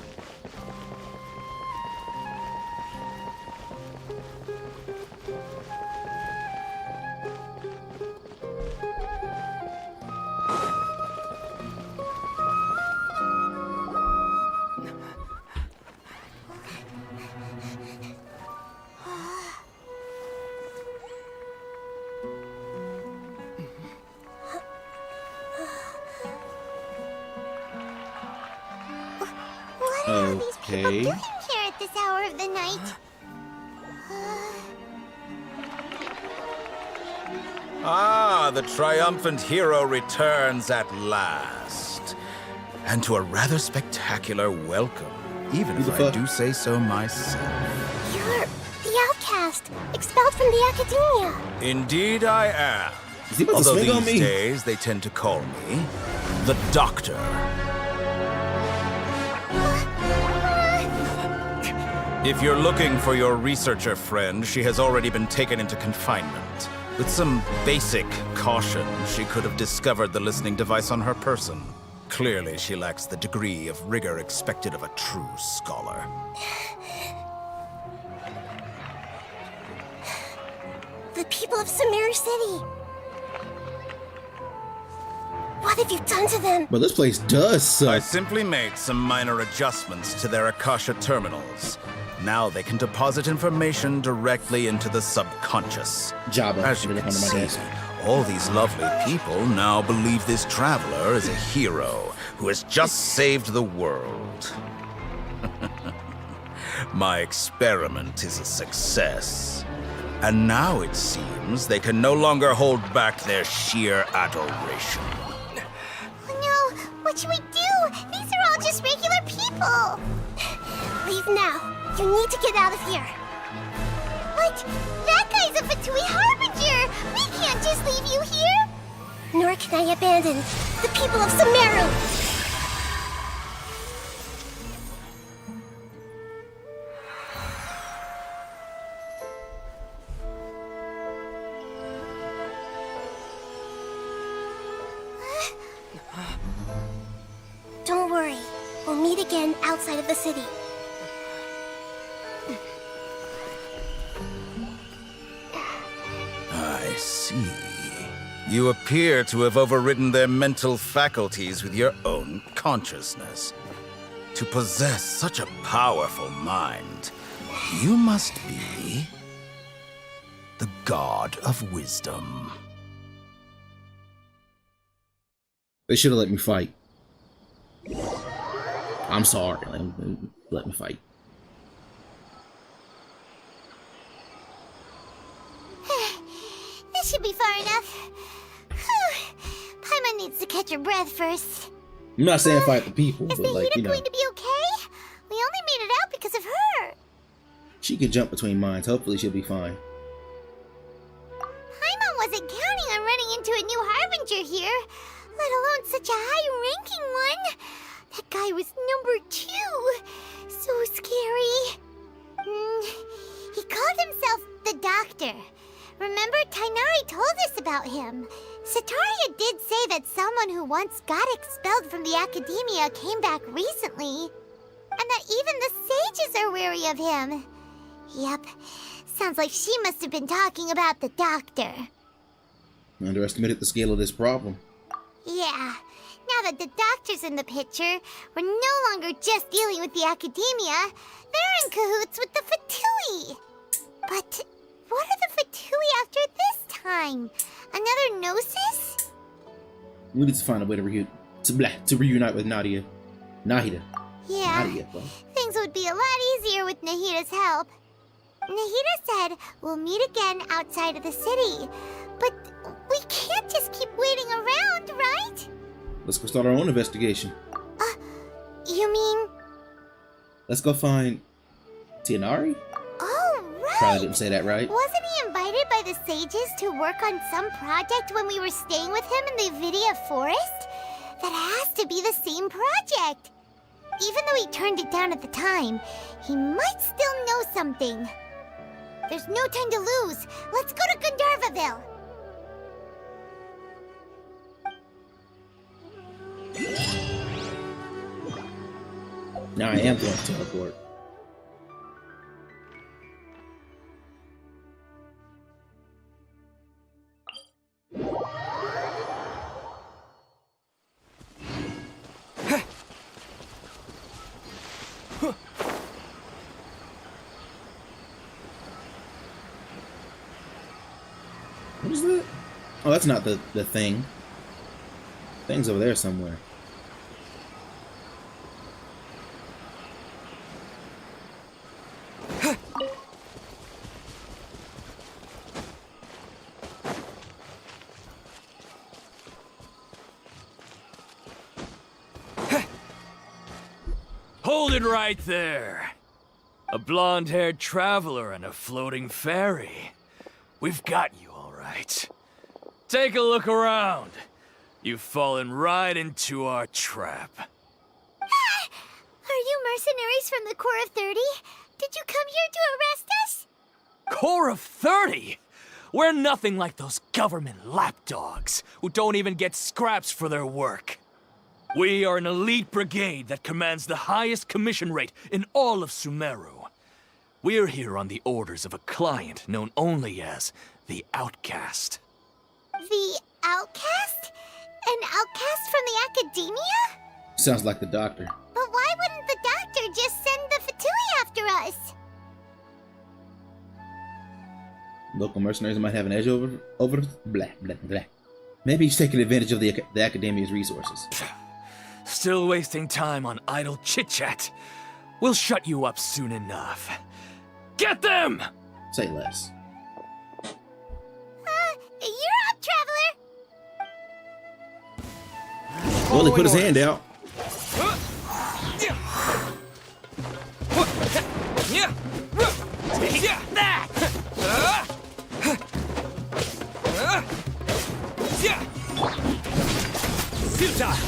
What are all these people Okay. doing here at this hour of the night? Ah, the triumphant hero returns at last. And to a rather spectacular welcome, even if Who the I fuck? do say so myself. You're the outcast, expelled from the academia. Indeed I am. Is he about to Although swing on these me? days they tend to call me the Doctor. If you're looking for your researcher friend, she has already been taken into confinement. With some basic caution, she could have discovered the listening device on her person. Clearly, she lacks the degree of rigor expected of a true scholar. The people of Sumeru City. What have you done to them? But this place does I suck. simply made some minor adjustments to their Akasha terminals. Now they can deposit information directly into the subconscious. Jabba. As you Put it can up under my see, desk. all these lovely people now believe this traveler is a hero who has just saved the world. My experiment is a success. And now it seems they can no longer hold back their sheer adoration. Oh no, what should we do? These are all just regular people. Leave now. You need to get out of here. What? That guy's a Fatui Harbinger. We can't just leave you here. Nor can I abandon the people of Sumeru. Don't worry. We'll meet again outside of the city. I see. You appear to have overridden their mental faculties with your own consciousness. To possess such a powerful mind, you must be the god of wisdom. They should have let me fight. I'm sorry. Let me fight. This should be far enough. Whew. Paimon needs to catch her breath first. I'm not saying fight the people, Is but like, Nahida you know, going to be okay? We only made it out because of her. she can jump between minds. Hopefully she'll be fine. Paimon wasn't counting on running into a new Harbinger here, let alone such a high-ranking one. That guy was number 2. So scary. He called himself the Doctor. Remember, Tainari told us about him. Sataria did say that someone who once got expelled from the Academia came back recently. And that even the sages are wary of him. Yep, sounds like she must have been talking about the Doctor. Underestimated the scale of this problem. Yeah, now that the Doctor's in the picture, we're no longer just dealing with the Academia. They're in cahoots with the Fatui. But what are the Fatui after this time? Another Gnosis? We need to find a way to reunite with Nahida. Yeah, Nadia, well. things would be a lot easier with Nahida's help. Nahida said we'll meet again outside of the city. But we can't just keep waiting around, right? Let's go start our own investigation. You mean... Let's go find Tianari? Oh, right! Probably didn't say that right. Wasn't he invited by the sages to work on some project when we were staying with him in the Vidia Forest? That has to be the same project. Even though he turned it down at the time, he might still know something. There's no time to lose. Let's go to Gandharvaville. Now I am going to teleport. What is that? Oh, that's not the thing. Thing's over there somewhere. Hold it right there. A blonde-haired traveler and a floating fairy. We've got you all right. Take a look around. You've fallen right into our trap. Are you mercenaries from the Corps of 30? Did you come here to arrest us? Corps of 30? We're nothing like those government lapdogs who don't even get scraps for their work. We are an elite brigade that commands the highest commission rate in all of Sumeru. We're here on the orders of a client known only as the Outcast. The Outcast? An outcast from the Academia? Sounds like the Doctor. But why wouldn't the Doctor just send the Fatui after us? Local mercenaries might have an edge over blah blah blah. Maybe he's taking advantage of the Academia's resources. Still wasting time on idle chit-chat. We'll shut you up soon enough. Get them! Say less. You're up, Traveler! Well, he put his hand out. Take that!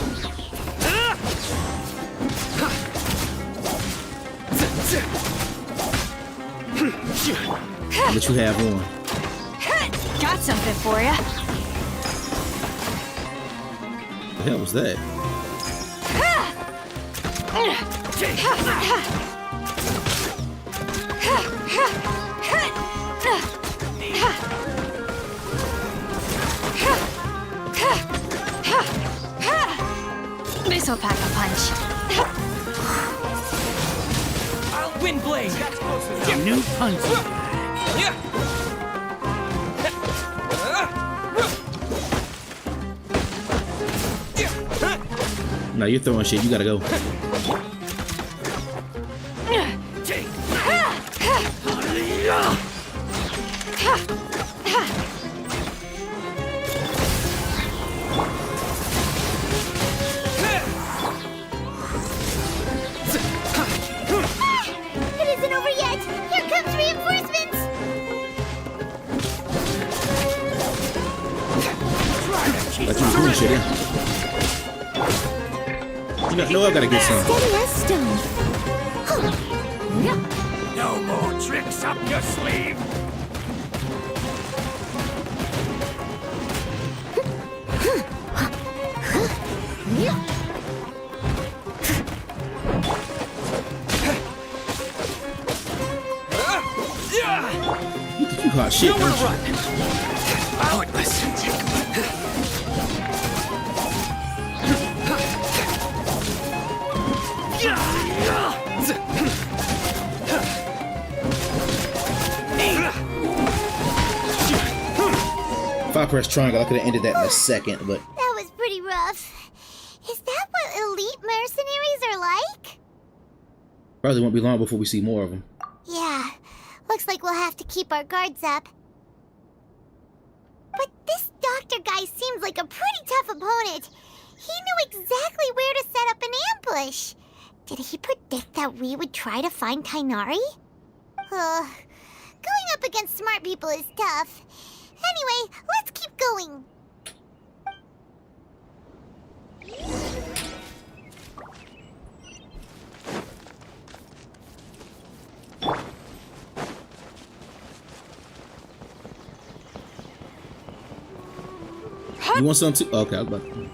What you have on? Got something for ya. The hell was that? also pack a punch. Wind blade. Your new punch. No, you're throwing shit. You gotta go. It isn't over yet! Here comes reinforcements! Let you doing shit, yeah. You know I gotta get some. Steady as stone. No more tricks up your sleeve. You hot shit, Nowhere don't to you? run. Pointless. If I pressed triangle, I could have ended that in a second, but That was pretty rough. Is that what elite mercenaries are like? probably won't be long before we see more of them. Yeah, looks like we'll have to keep our guards up. But this doctor guy seems like a pretty tough opponent. He knew exactly where to set up an ambush. Did he predict that we would try to find Tainari? Going up against smart people is tough. Anyway, let's keep going. You want some too? Okay, I was about to.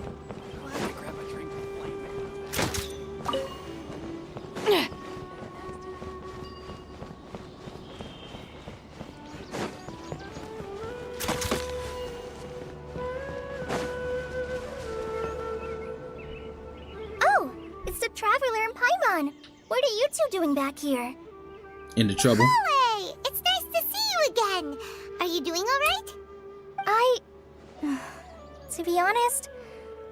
Oh, it's the Traveler and Paimon. What are you two doing back here? Into trouble. Hey, it's nice to see you again. Are you doing all right? To be honest,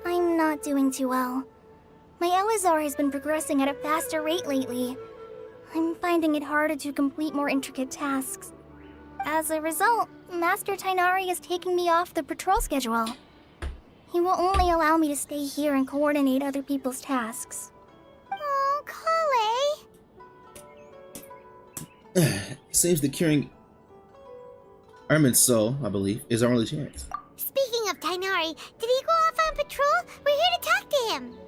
I'm not doing too well. My Elazar has been progressing at a faster rate lately. I'm finding it harder to complete more intricate tasks. As a result, Master Tainari is taking me off the patrol schedule. He will only allow me to stay here and coordinate other people's tasks. Oh, Kale. Seems that curing Ermin's soul, I believe, is our only chance. Speaking of Tainari, did he go off on patrol? We're here to talk to him.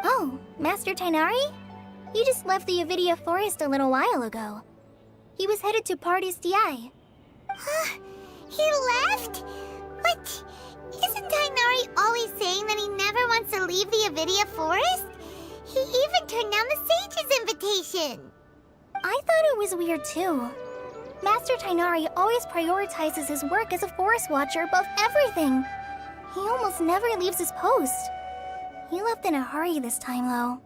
Oh, Master Tainari? You just left the Avidia Forest a little while ago. He was headed to Party's DI. Huh? He left? What? Isn't Tainari always saying that he never wants to leave the Avidia Forest? He even turned down the Sage's invitation. I thought it was weird too. Master Tainari always prioritizes his work as a forest watcher above everything. He almost never leaves his post. He left in a hurry this time, though.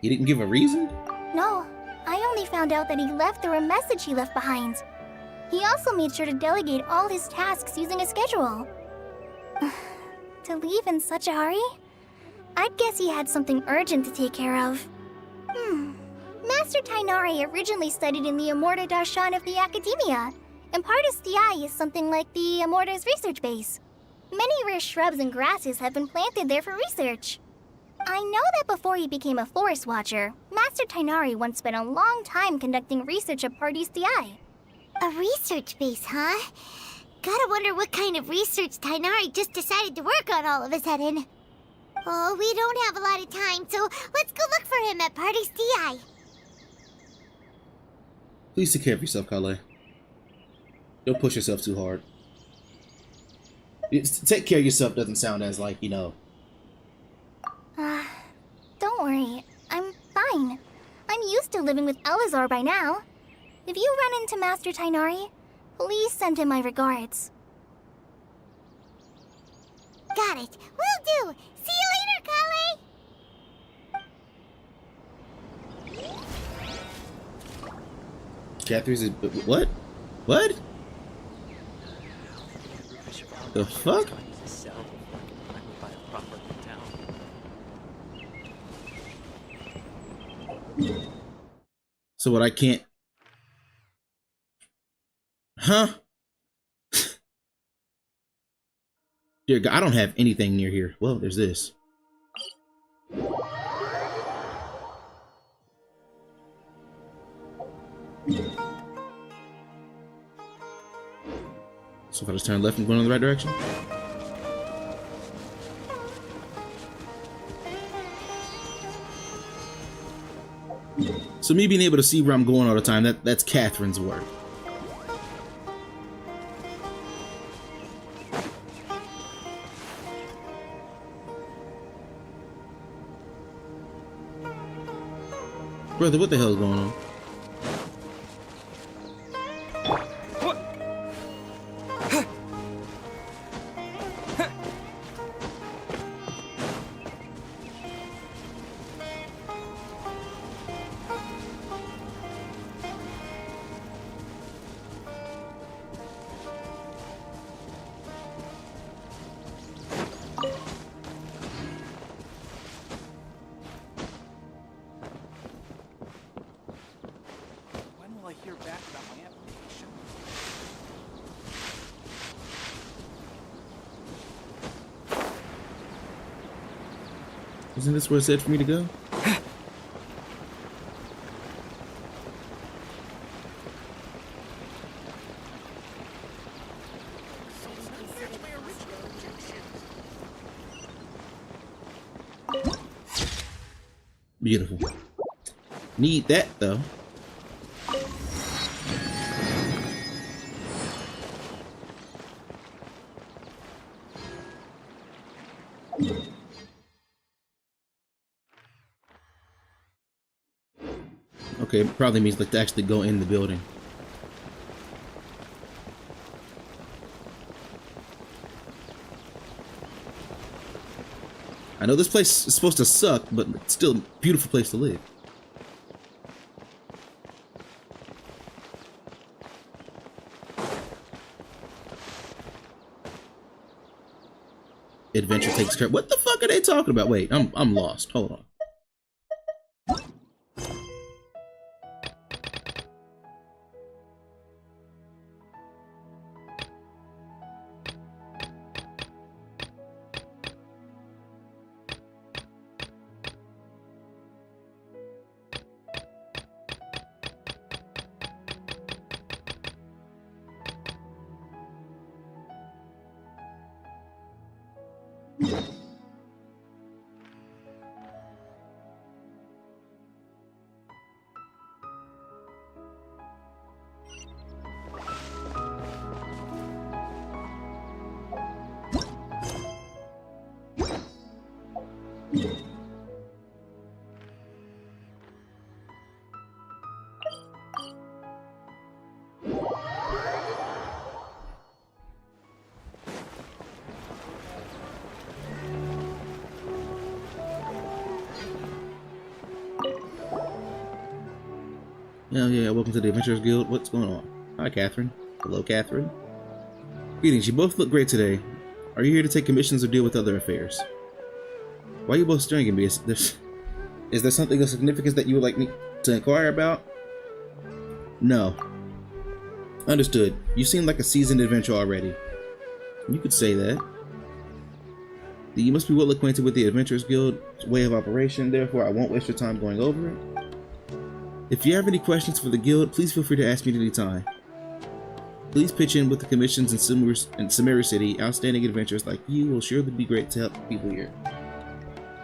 He didn't give a reason? No, I only found out that he left through a message he left behind. He also made sure to delegate all his tasks using a schedule. To leave in such a hurry? I'd guess he had something urgent to take care of. Master Tainari originally studied in the Amorta Darshan of the Academia, and Partis DI is something like the Amorta's research base. Many rare shrubs and grasses have been planted there for research. I know that before he became a forest watcher, Master Tainari once spent a long time conducting research at Partis DI. A research base, huh? Gotta wonder what kind of research Tainari just decided to work on all of a sudden. Oh, we don't have a lot of time, so let's go look for him at Partis DI. Please take care of yourself, Kale. Don't push yourself too hard. Take care of yourself doesn't sound as like, you know. Don't worry. I'm fine. I'm used to living with Elazar by now. If you run into Master Tainari, please send him my regards. Got it. Will do. See you Cully? Catherine's is what? What? The fuck? So what? I can't. Huh? Dear God, I don't have anything near here. Well, there's this. So if I just turn left, I'm going in the right direction. So me being able to see where I'm going all the time, that's Catherine's work. Brother, what the hell is going on? Isn't this where it said for me to go? Beautiful. Need that though. Okay, it probably means like to actually go in the building. I know this place is supposed to suck, but it's still a beautiful place to live. Adventure takes care. What the fuck are they talking about? Wait, I'm lost. Hold on. Yeah, welcome to the Adventurers Guild. What's going on? Hi, Catherine. Hello, Catherine. Greetings, you both look great today. Are you here to take commissions or deal with other affairs? Why are you both staring at me? Is there something of significance that you would like me to inquire about? No. Understood. You seem like a seasoned adventurer already. You could say that. You must be well acquainted with the Adventurers Guild's way of operation, therefore I won't waste your time going over it. If you have any questions for the guild, please feel free to ask me at any time. Please pitch in with the commissions in Sumeru City. Outstanding adventurers like you will surely be great to help people here.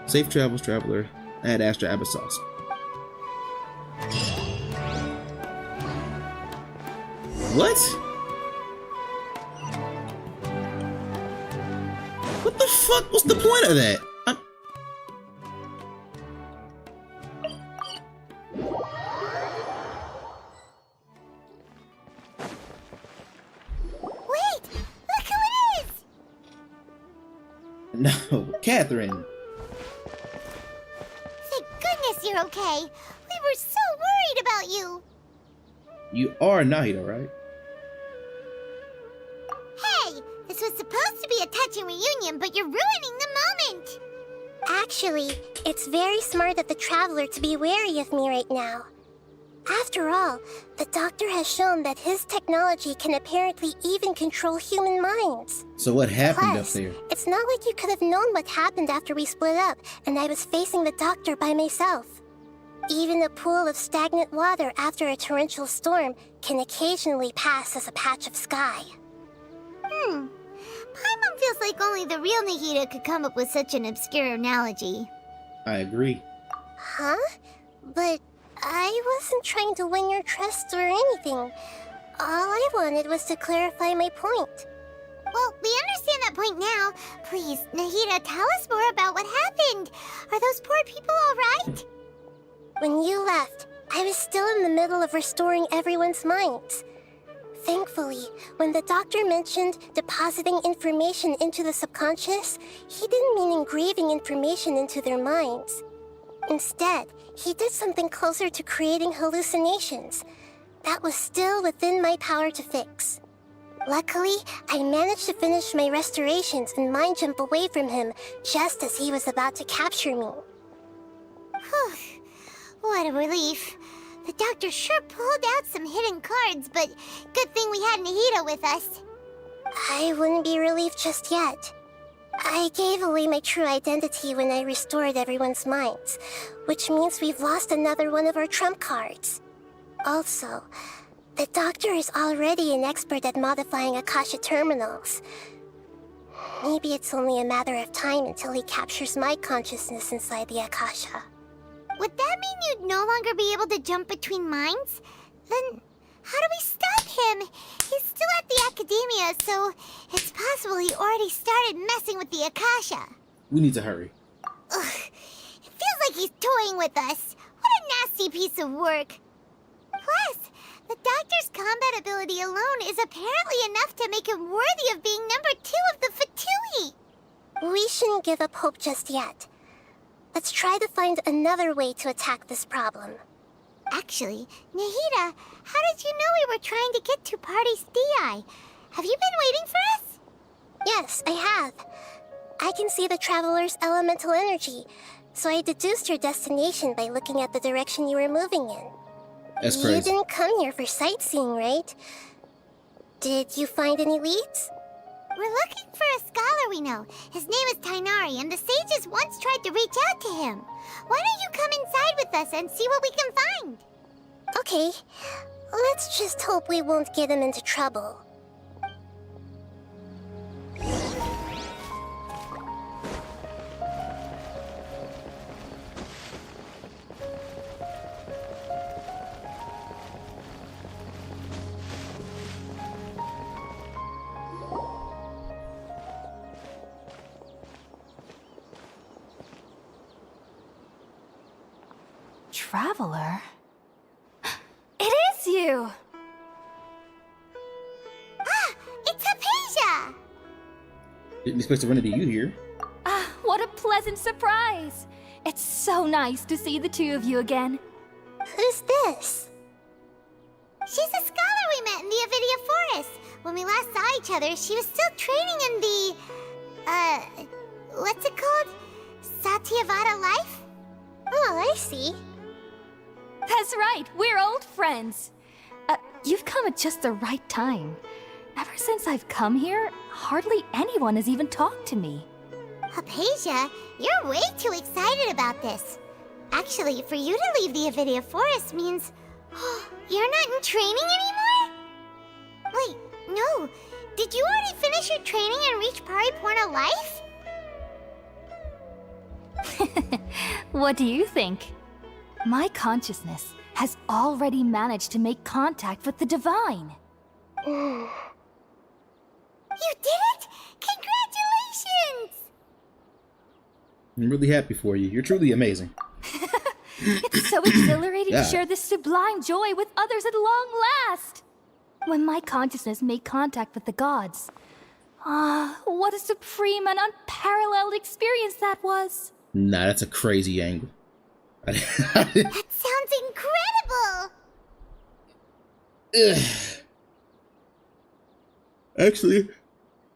Safe travels, traveler. Ad Astra Abyssos. What? What the fuck was the point of that? No, Catherine. you're okay. We were so worried about you. You are Nahida, right? Hey, this was supposed to be a touching reunion, but you're ruining the moment. Actually, it's very smart of the Traveler to be wary of me right now. After all, the Doctor has shown that his technology can apparently even control human minds. So what happened Plus, up there? it's not like you could have known what happened after we split up and I was facing the Doctor by myself. Even a pool of stagnant water after a torrential storm can occasionally pass as a patch of sky. Paimon feels like only the real Nahida could come up with such an obscure analogy. I agree. Huh? But I wasn't trying to win your trust or anything. All I wanted was to clarify my point. Well, we understand that point now. Please, Nahida, tell us more about what happened. Are those poor people all right? When you left, I was still in the middle of restoring everyone's minds. Thankfully, when the Doctor mentioned depositing information into the subconscious, he didn't mean engraving information into their minds. Instead, he did something closer to creating hallucinations. That was still within my power to fix. Luckily, I managed to finish my restorations and mind jump away from him just as he was about to capture me. Whew. What a relief. The Doctor sure pulled out some hidden cards, but good thing we had Nahida with us. I wouldn't be relieved just yet. I gave away my true identity when I restored everyone's minds, which means we've lost another one of our trump cards. Also, the Doctor is already an expert at modifying Akasha terminals. Maybe it's only a matter of time until he captures my consciousness inside the Akasha. Would that mean you'd no longer be able to jump between minds? Then how do we stop him? He's still at the Academia, so it's possible he already started messing with the Akasha. We need to hurry. Ugh, it feels like he's toying with us. What a nasty piece of work. Plus, the Doctor's combat ability alone is apparently enough to make him worthy of being number 2 of the Fatui. We shouldn't give up hope just yet. Let's try to find another way to attack this problem. Actually, Nahida, how did you know we were trying to get to Party's DI? Have you been waiting for us? Yes, I have. I can see the Traveler's elemental energy, so I deduced your destination by looking at the direction you were moving in. That's crazy. You didn't come here for sightseeing, right? Did you find any leads? We're looking for a scholar we know. His name is Tainari, and the sages once tried to reach out to him. Why don't you come inside with us and see what we can find? Okay, let's just hope we won't get him into trouble. Traveler? It is you! Ah, it's Hypatia! Didn't expect to run into you here. Ah, what a pleasant surprise! It's so nice to see the two of you again. Who's this? She's a scholar we met in the Avidia Forest. When we last saw each other, she was still training in the... what's it called? Satyavada life? Oh, I see. That's right, we're old friends. You've come at just the right time. Ever since I've come here, hardly anyone has even talked to me. Hypatia, you're way too excited about this. Actually, for you to leave the Avidia Forest means... you're not in training anymore? Wait, no. Did you already finish your training and reach Paripurna life? What do you think? My consciousness has already managed to make contact with the divine. You did it! Congratulations! I'm really happy for you. You're truly amazing. It's so exhilarating Yeah. to share this sublime joy with others at long last. When my consciousness made contact with the gods. Ah, what a supreme and unparalleled experience that was. Nah, that's a crazy angle. That sounds incredible! Actually,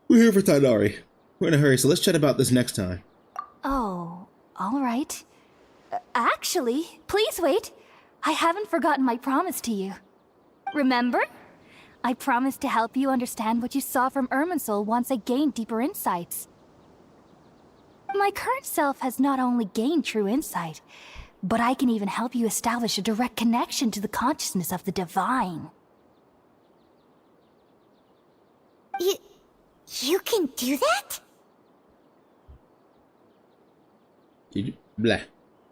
we're here for Taidari. We're in a hurry, so let's chat about this next time. Oh, all right. Actually, please wait. I haven't forgotten my promise to you. Remember? I promised to help you understand what you saw from Irminsul once I gained deeper insights. My current self has not only gained true insight, but I can even help you establish a direct connection to the consciousness of the divine. You can do that? Do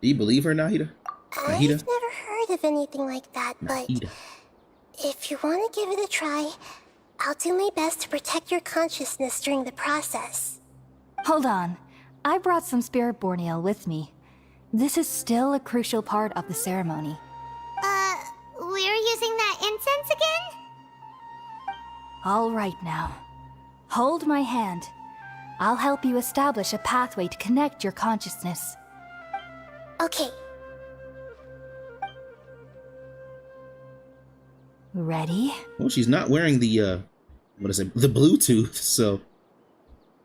you believe her, Nahida? I've never heard of anything like that, but if you want to give it a try, I'll do my best to protect your consciousness during the process. Hold on. I brought some spirit-born ale with me. This is still a crucial part of the ceremony. We're using that incense again? All right now. Hold my hand. I'll help you establish a pathway to connect your consciousness. Okay. Ready? Well, she's not wearing the, the Bluetooth, so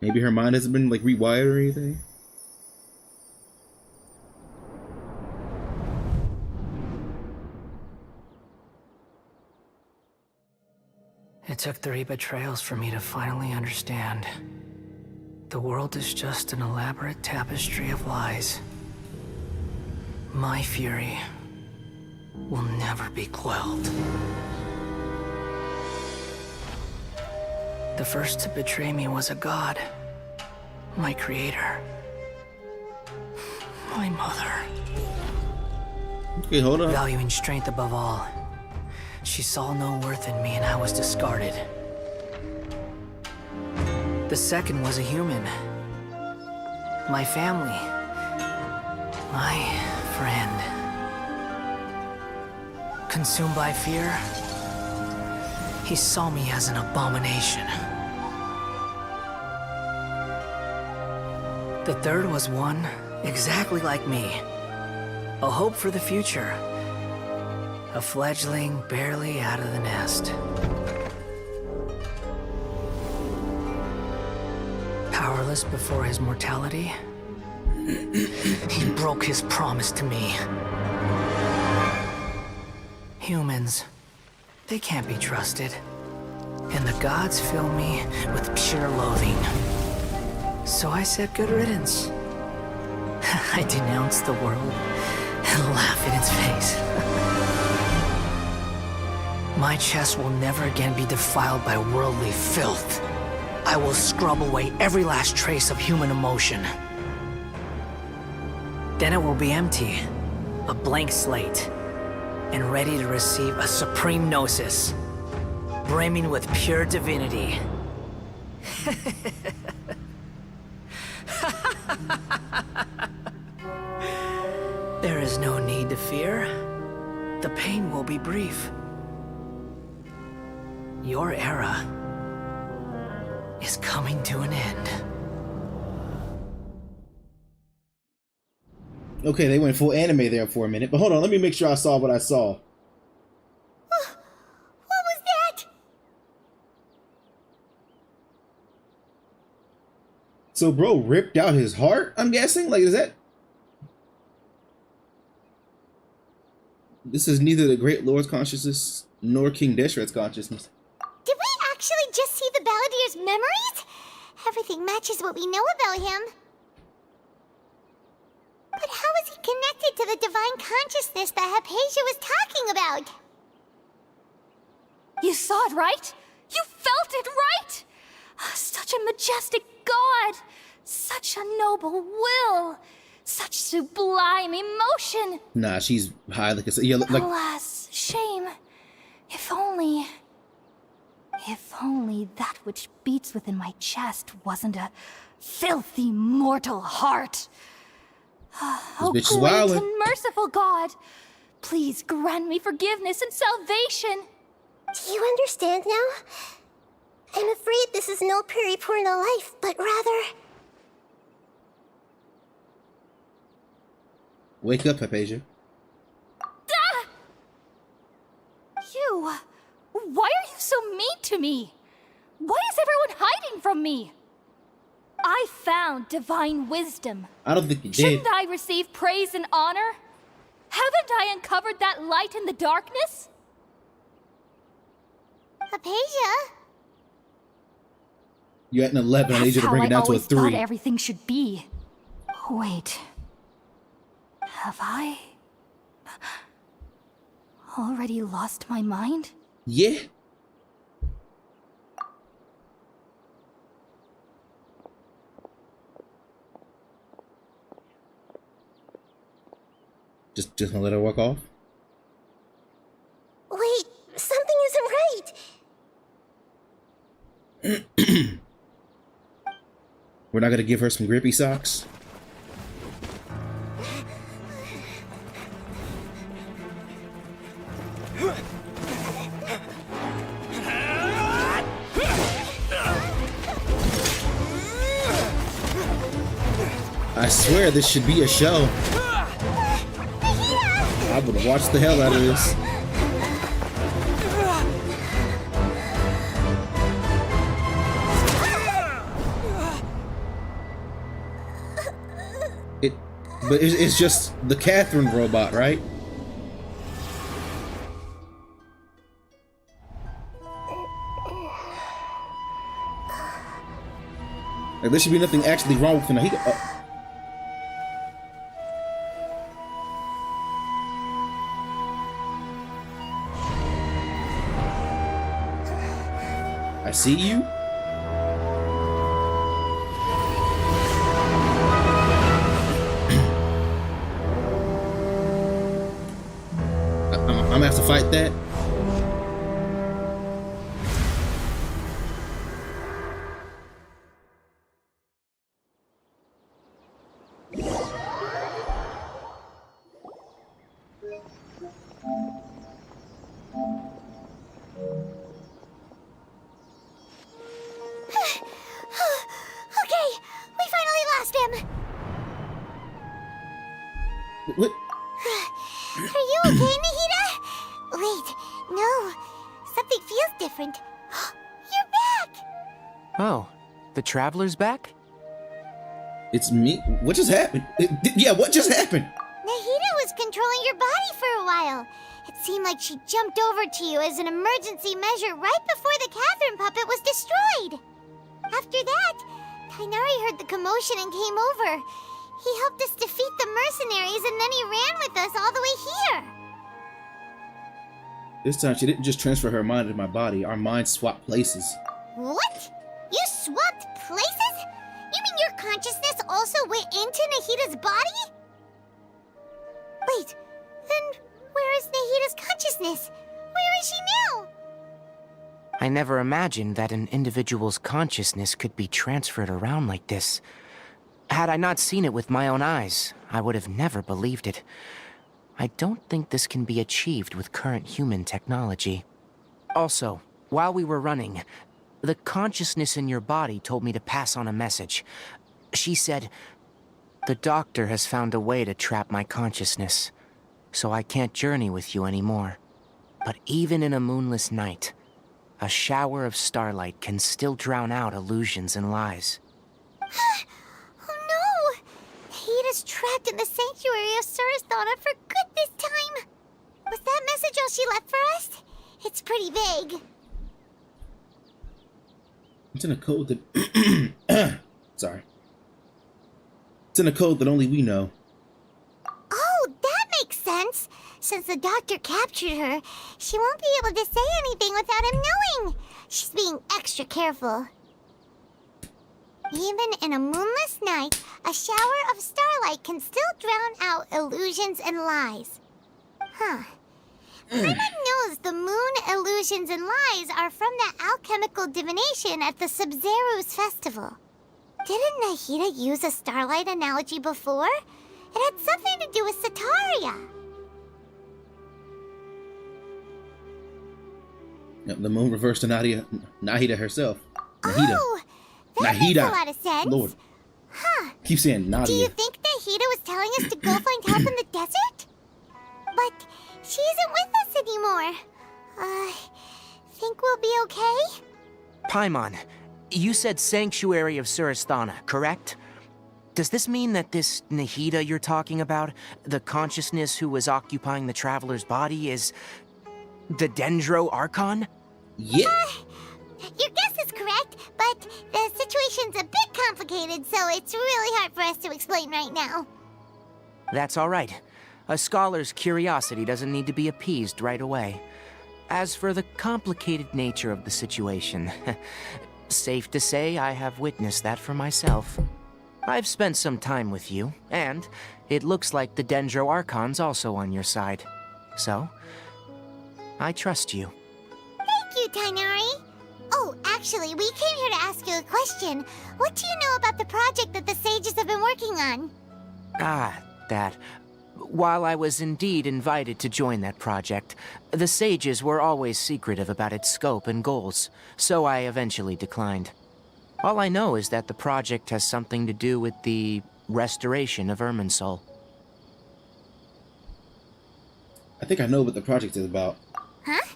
maybe her mind hasn't been, like, rewired or anything. It took 3 betrayals for me to finally understand. The world is just an elaborate tapestry of lies. My fury will never be quelled. The first to betray me was a god. My creator. My mother. Okay, hold on. Valuing strength above all. She saw no worth in me and I was discarded. The second was a human. My family. My friend. Consumed by fear, he saw me as an abomination. The third was one exactly like me. A hope for the future. A fledgling barely out of the nest. Powerless before his mortality, he broke his promise to me. Humans, they can't be trusted. And the gods fill me with pure loathing. So I said good riddance. I denounced the world and laugh in its face. My chest will never again be defiled by worldly filth. I will scrub away every last trace of human emotion. Then it will be empty, a blank slate, and ready to receive a supreme gnosis, brimming with pure divinity. There is no need to fear. The pain will be brief. Your era is coming to an end. Okay, they went full anime there for a minute, but hold on, let me make sure I saw what I saw. What was that? So bro ripped out his heart, I'm guessing? Like, is that... This is neither the Great Lord's consciousness nor King Deshret's consciousness. Did we actually just see the Baladier's memories? Everything matches what we know about him. But how is he connected to the divine consciousness that Hypatia was talking about? You saw it, right? You felt it, right? Such a majestic god! Such a noble will! Such sublime emotion! Nah, she's high like a... Yeah, like... Alas, shame. If only that which beats within my chest wasn't a filthy mortal heart. Oh, bitch is great wildin'. and merciful God, please grant me forgiveness and salvation. Do you understand now? I'm afraid this is no periporno life, but rather... Wake up, Hypatia. You! Why are you so mean to me? Why is everyone hiding from me? I found divine wisdom. I don't think you did. Shouldn't I receive praise and honor? Haven't I uncovered that light in the darkness? Hypatia? You're at an 11. I need you to bring it down to a 3. Thought everything should be. Wait. Have I already lost my mind? Yeah. Just gonna let her walk off? Wait, something isn't right. We're not gonna give her some grippy socks? I swear this should be a show. I would watch the hell out of this. But it's just the Catherine robot, right? Like, there should be nothing actually wrong with Nahida. I see you. I'm gonna have to fight that. What? Are you okay, Nahida? Wait, no. Something feels different. You're back! Oh, the Traveler's back? It's me? What just happened? Yeah, what just happened? Nahida was controlling your body for a while. It seemed like she jumped over to you as an emergency measure right before the Catherine puppet was destroyed. After that, Tainari heard the commotion and came over. He helped us defeat the mercenaries, and then he ran with us all the way here. This time she didn't just transfer her mind into my body. Our minds swapped places. What? You swapped places? You mean your consciousness also went into Nahida's body? Wait, then where is Nahida's consciousness? Where is she now? I never imagined that an individual's consciousness could be transferred around like this. Had I not seen it with my own eyes, I would have never believed it. I don't think this can be achieved with current human technology. Also, while we were running, the consciousness in your body told me to pass on a message. She said, "The doctor has found a way to trap my consciousness, so I can't journey with you anymore. But even in a moonless night, a shower of starlight can still drown out illusions and lies." Nahida's trapped in the sanctuary of Surathana for good this time. Was that message all she left for us? It's pretty vague. It's in a code that... Sorry. It's in a code that only we know. Oh, that makes sense. Since the doctor captured her, she won't be able to say anything without him knowing. She's being extra careful. Even in a moonless night, a shower of starlight can still drown out illusions and lies. Huh. Paimon knows the moon illusions and lies are from that alchemical divination at the Sub-Zeru's festival. Didn't Nahida use a starlight analogy before? It had something to do with Sataria. The moon reversed to Nahida herself. Nahida. Oh, that Nahida. makes a lot of sense. Lord. Huh. Keep saying Nadia. Do you think Nahida was telling us to go find help in the desert? But she isn't with us anymore. Think we'll be okay? Paimon, you said Sanctuary of Surasthana, correct? Does this mean that this Nahida you're talking about, the consciousness who was occupying the traveler's body, is the Dendro Archon? Yeah. Your guess is correct, but the situation's a bit complicated, so it's really hard for us to explain right now. That's all right. A scholar's curiosity doesn't need to be appeased right away. As for the complicated nature of the situation, safe to say I have witnessed that for myself. I've spent some time with you, and it looks like the Dendro Archon's also on your side. So, I trust you. Thank you, Tainari. Oh, actually, we came here to ask you a question. What do you know about the project that the sages have been working on? That. While I was indeed invited to join that project, the sages were always secretive about its scope and goals, so I eventually declined. All I know is that the project has something to do with the restoration of Irminsul. I think I know what the project is about. Huh?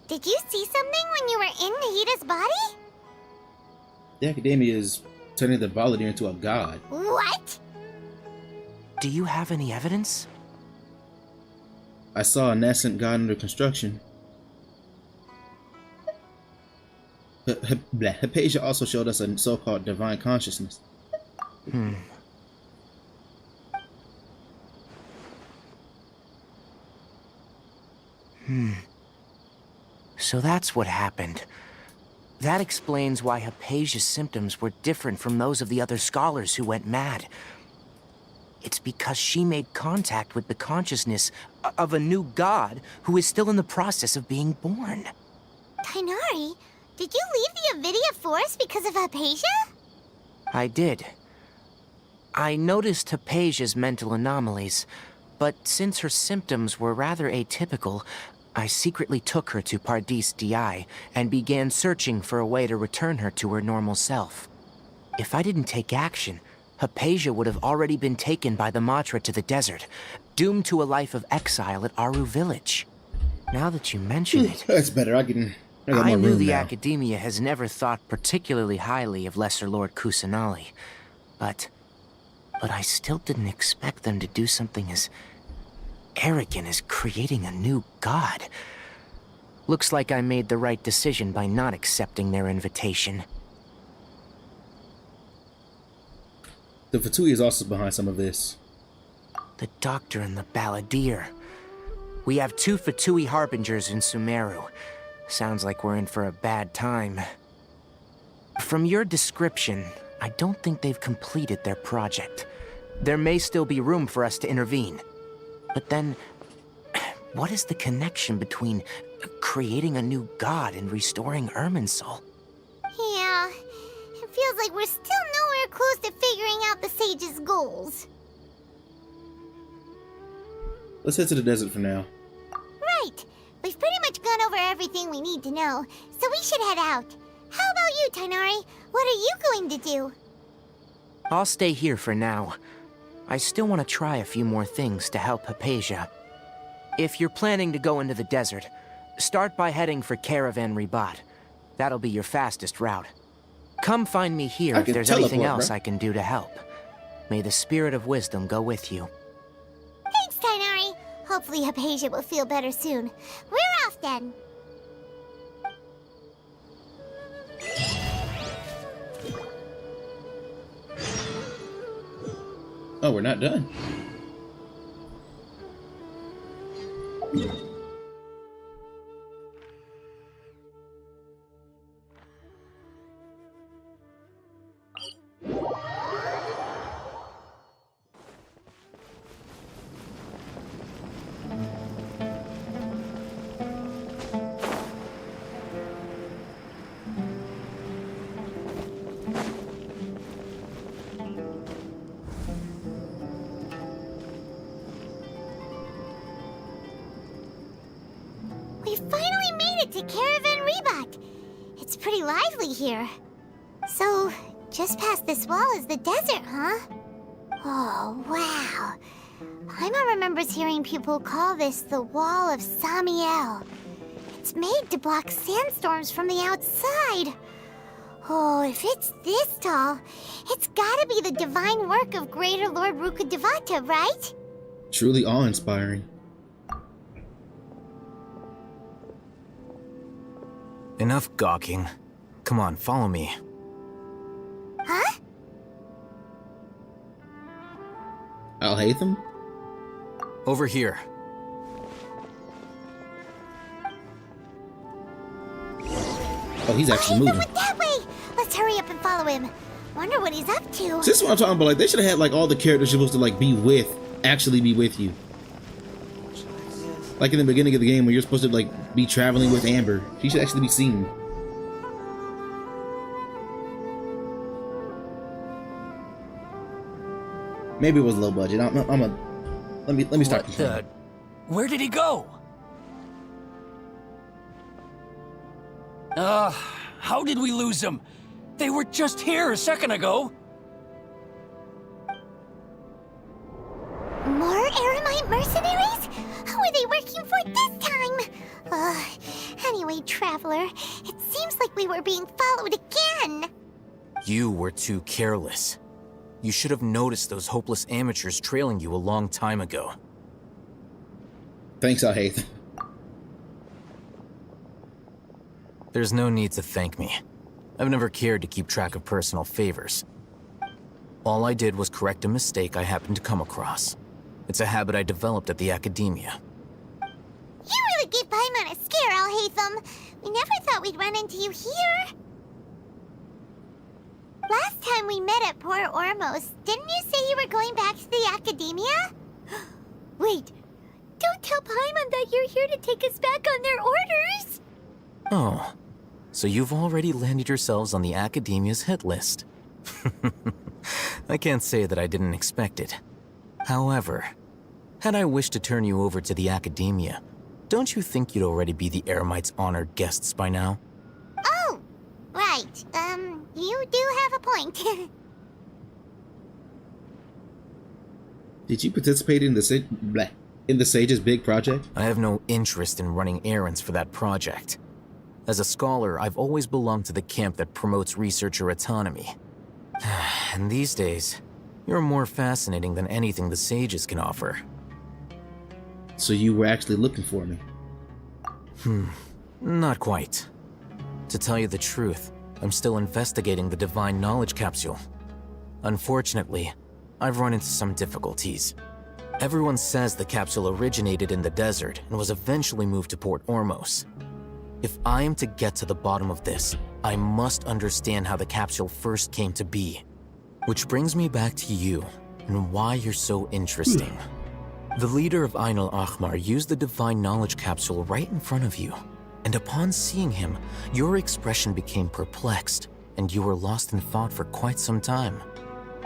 Did you see something when you were in Nahida's body? The Academia is turning the Valadier into a god. What? Do you have any evidence? I saw a nascent god under construction. Hypatia also showed us a so-called divine consciousness. So that's what happened. That explains why Hypatia's symptoms were different from those of the other scholars who went mad. It's because she made contact with the consciousness of a new god who is still in the process of being born. Tainari, did you leave the Avidia Forest because of Hypatia? I did. I noticed Hypatia's mental anomalies, but since her symptoms were rather atypical, I secretly took her to Pardis Di and began searching for a way to return her to her normal self. If I didn't take action, Hypatia would have already been taken by the Matra to the desert, doomed to a life of exile at Aru Village. Now that you mention it... That's better, I got I more knew room the now. Academia has never thought particularly highly of Lesser Lord Kusanali, but I still didn't expect them to do something as arrogant as creating a new god. Looks like I made the right decision by not accepting their invitation. The Fatui is also behind some of this. The Doctor and the Balladeer. We have 2 Fatui Harbingers in Sumeru. Sounds like we're in for a bad time. From your description, I don't think they've completed their project. There may still be room for us to intervene. But then, what is the connection between creating a new god and restoring Irminsul? Yeah, it feels like we're still nowhere close to figuring out the sage's goals. Let's head to the desert for now. Right. We've pretty much gone over everything we need to know, so we should head out. How about you, Tainari? What are you going to do? I'll stay here for now. I still want to try a few more things to help Hypatia. If you're planning to go into the desert, start by heading for Caravan Ribat. That'll be your fastest route. Come find me here if there's anything else I can do to help. May the spirit of wisdom go with you. Thanks, Tainari. Hopefully Hypatia will feel better soon. We're off then. Oh, we're not done. We finally made it to Caravan Ribat. It's pretty lively here. So, just past this wall is the desert, huh? Oh, wow. Paimon remembers hearing people call this the Wall of Samiel. It's made to block sandstorms from the outside. Oh, if it's this tall, it's gotta be the divine work of Greater Lord Rukkhadevata, right? Truly awe-inspiring. Enough gawking. Come on, follow me. Huh? Al-Haytham? Over here. Oh, he's actually moving. Went that way! Let's hurry up and follow him. Wonder what he's up to. So this is what I'm talking about. Like, they should have had like all the characters you're supposed to like be with actually be with you. Like in the beginning of the game, where you're supposed to like be traveling with Amber, she should actually be seen. Maybe it was low budget. Let me start. Where did he go? How did we lose them? They were just here a second ago. More Eremite mercenaries? Who are they working for this time? Anyway, Traveler, it seems like we were being followed again. You were too careless. You should have noticed those hopeless amateurs trailing you a long time ago. Thanks, Al-Haytham. There's no need to thank me. I've never cared to keep track of personal favors. All I did was correct a mistake I happened to come across. It's a habit I developed at the Academia. You really gave Paimon a scare, Al-Haytham. We never thought we'd run into you here. Last time we met at Port Ormos, didn't you say you were going back to the Academia? Wait, don't tell Paimon that you're here to take us back on their orders! Oh, so you've already landed yourselves on the Academia's hit list. I can't say that I didn't expect it. However, had I wished to turn you over to the Academia, don't you think you'd already be the Eremites' honored guests by now? Oh, right. You do have a point. Did you participate in the Sage's big project? I have no interest in running errands for that project. As a scholar, I've always belonged to the camp that promotes researcher autonomy. And these days, you're more fascinating than anything the Sages can offer. So you were actually looking for me? Not quite. To tell you the truth, I'm still investigating the Divine Knowledge Capsule. Unfortunately, I've run into some difficulties. Everyone says the capsule originated in the desert and was eventually moved to Port Ormos. If I am to get to the bottom of this, I must understand how the capsule first came to be. Which brings me back to you, and why you're so interesting. The leader of Ain al-Ahmar used the Divine Knowledge Capsule right in front of you, and upon seeing him, your expression became perplexed, and you were lost in thought for quite some time.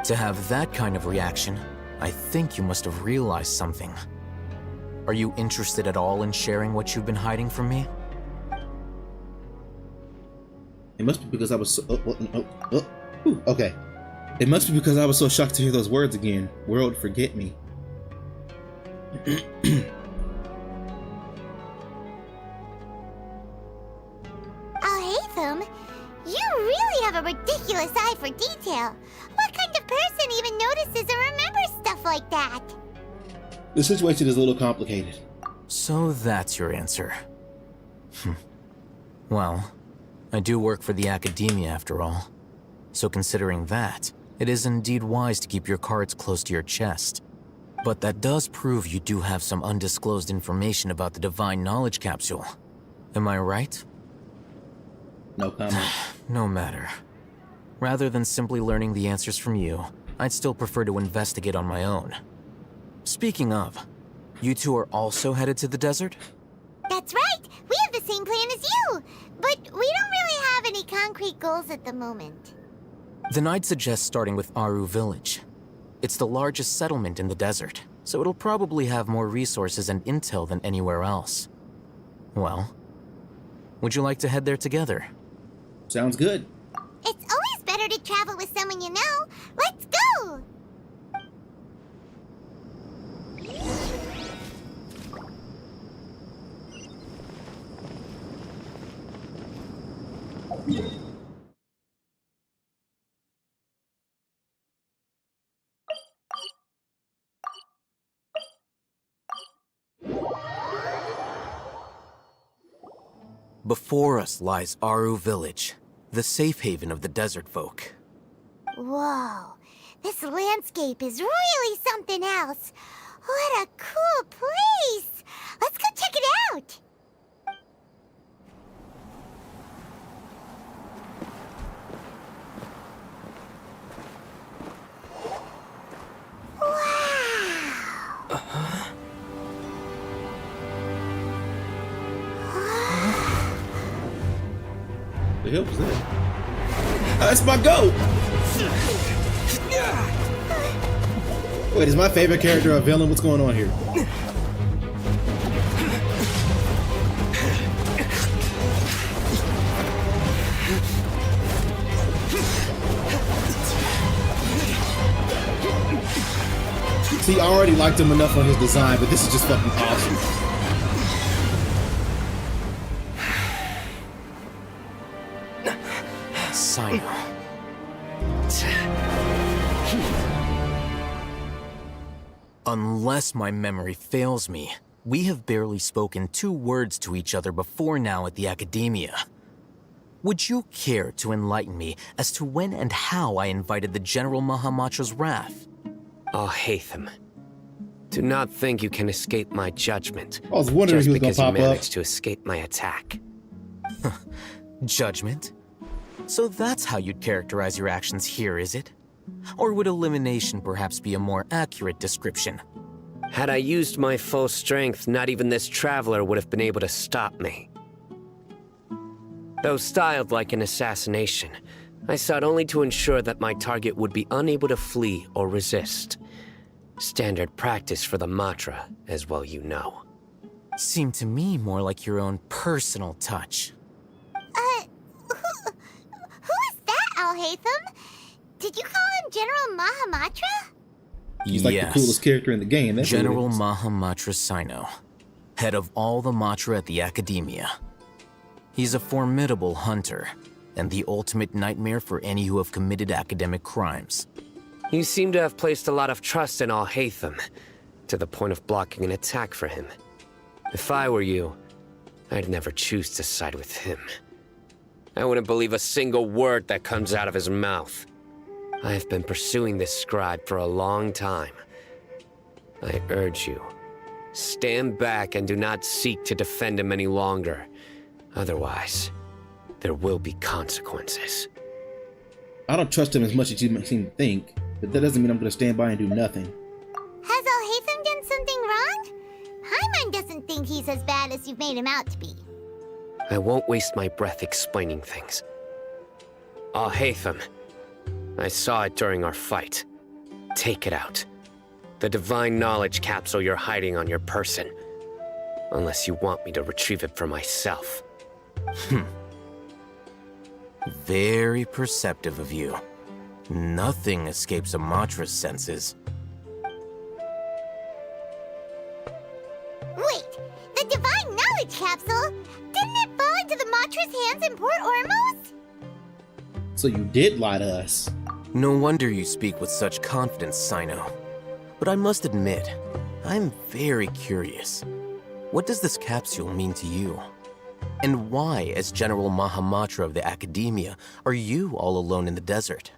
To have that kind of reaction, I think you must have realized something. Are you interested at all in sharing what you've been hiding from me? It must be because I was so... okay. It must be because I was so shocked to hear those words again. World, forget me. Al-Haytham, you really have a ridiculous eye for detail. What kind of person even notices or remembers stuff like that? The situation is a little complicated. So that's your answer. Well, I do work for the Academia after all. So considering that, it is indeed wise to keep your cards close to your chest. But that does prove you do have some undisclosed information about the Divine Knowledge Capsule. Am I right? No comment. No matter. Rather than simply learning the answers from you, I'd still prefer to investigate on my own. Speaking of, you two are also headed to the desert? That's right! We have the same plan as you! But we don't really have any concrete goals at the moment. Then I'd suggest starting with Aru Village. It's the largest settlement in the desert, so it'll probably have more resources and intel than anywhere else. Well, would you like to head there together? Sounds good. It's always better to travel with someone you know. Let's go! Before us lies Aru Village, the safe haven of the desert folk. Whoa, this landscape is really something else. What a cool place! Let's go check it out! The hell was that? That's my goat! Wait, is my favorite character a villain? What's going on here? See, I already liked him enough on his design, but this is just fucking awesome. Sino. Unless my memory fails me, we have barely spoken 2 words to each other before now at the Academia. Would you care to enlighten me as to when and how I invited the General Mahamatra's wrath? Alhaitham, do not think you can escape my judgment. I was wondering just who was because gonna you pop up. managed to escape my attack. Judgment? So that's how you'd characterize your actions here, is it? Or would elimination perhaps be a more accurate description? Had I used my full strength, not even this traveler would have been able to stop me. Though styled like an assassination, I sought only to ensure that my target would be unable to flee or resist. Standard practice for the Matra, as well you know. Seemed to me more like your own personal touch. Who is that, Alhaitham? Did you call him General Mahamatra? He's like the coolest character in the game. That's General Mahamatra Sino, head of all the Matra at the Academia. He's a formidable hunter, and the ultimate nightmare for any who have committed academic crimes. You seem to have placed a lot of trust in Alhaitham, to the point of blocking an attack for him. If I were you, I'd never choose to side with him. I wouldn't believe a single word that comes out of his mouth. I have been pursuing this scribe for a long time. I urge you, stand back and do not seek to defend him any longer. Otherwise, there will be consequences. I don't trust him as much as you might seem to think, but that doesn't mean I'm going to stand by and do nothing. Has Alhaitham done something wrong? Paimon doesn't think he's as bad as you've made him out to be. I won't waste my breath explaining things. Alhaitham, I saw it during our fight. Take it out. The divine knowledge capsule you're hiding on your person. Unless you want me to retrieve it for myself. Very perceptive of you. Nothing escapes a Matra's senses. Wait, the divine knowledge capsule? Didn't it fall into the Matra's hands in Port Ormos? So you did lie to us. No wonder you speak with such confidence, Sino. But I must admit, I'm very curious. What does this capsule mean to you? And why, as General Mahamatra of the Academia, are you all alone in the desert?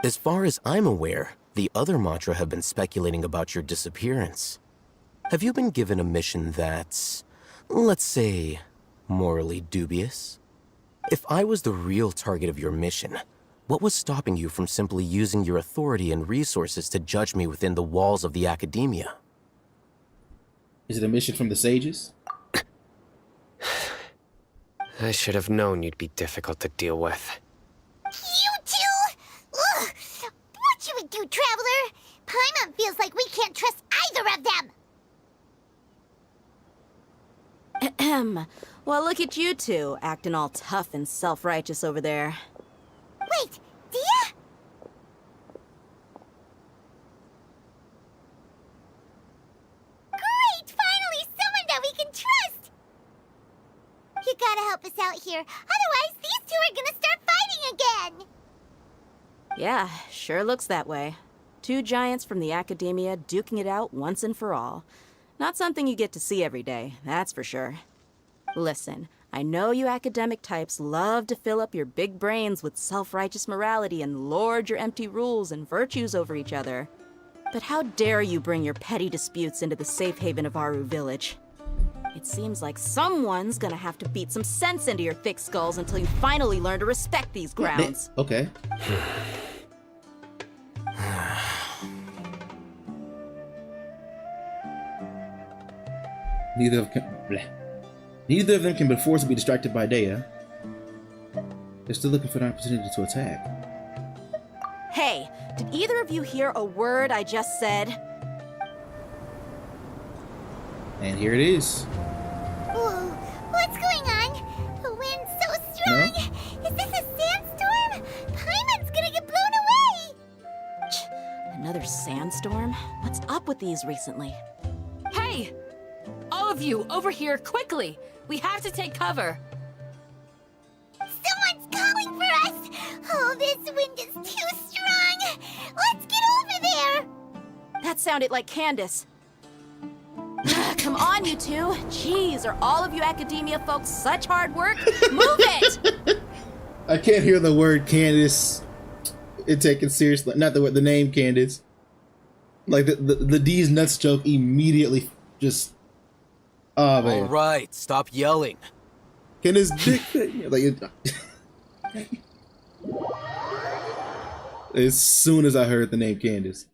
As far as I'm aware, the other Matra have been speculating about your disappearance. Have you been given a mission that's, let's say, morally dubious? If I was the real target of your mission, what was stopping you from simply using your authority and resources to judge me within the walls of the Academia? Is it a mission from the sages? I should have known you'd be difficult to deal with. You two? Ugh. What should we do, Traveler? Paimon feels like we can't trust either of them. Ahem. Well, look at you two, acting all tough and self-righteous over there. Wait, Dia? Great! Finally, someone that we can trust! You gotta help us out here. Otherwise, these two are gonna start fighting again! Yeah, sure looks that way. 2 giants from the Academia duking it out once and for all. Not something you get to see every day, that's for sure. Listen, I know you academic types love to fill up your big brains with self-righteous morality and lord your empty rules and virtues over each other. But how dare you bring your petty disputes into the safe haven of Aru Village? It seems like someone's gonna have to beat some sense into your thick skulls until you finally learn to respect these grounds. Okay. Neither of them can be forced to be distracted by Dea. They're still looking for an opportunity to attack. Hey, did either of you hear a word I just said? And here it is. Whoa, what's going on? The wind's so strong. No? Is this a sandstorm? Paimon's gonna get blown away. Another sandstorm? What's up with these recently? Hey! All of you, over here, quickly! We have to take cover! Someone's calling for us. Oh, this wind is too strong. Let's get over there. That sounded like Candace. Come on, you two. Jeez, are all of you academia folks such hard work? Move it! I can't hear the word Candace and taken seriously. Not the name Candace. Like the D's nuts joke immediately just. Oh man! All right, stop yelling. Candace dick. Like as soon as I heard the name Candace.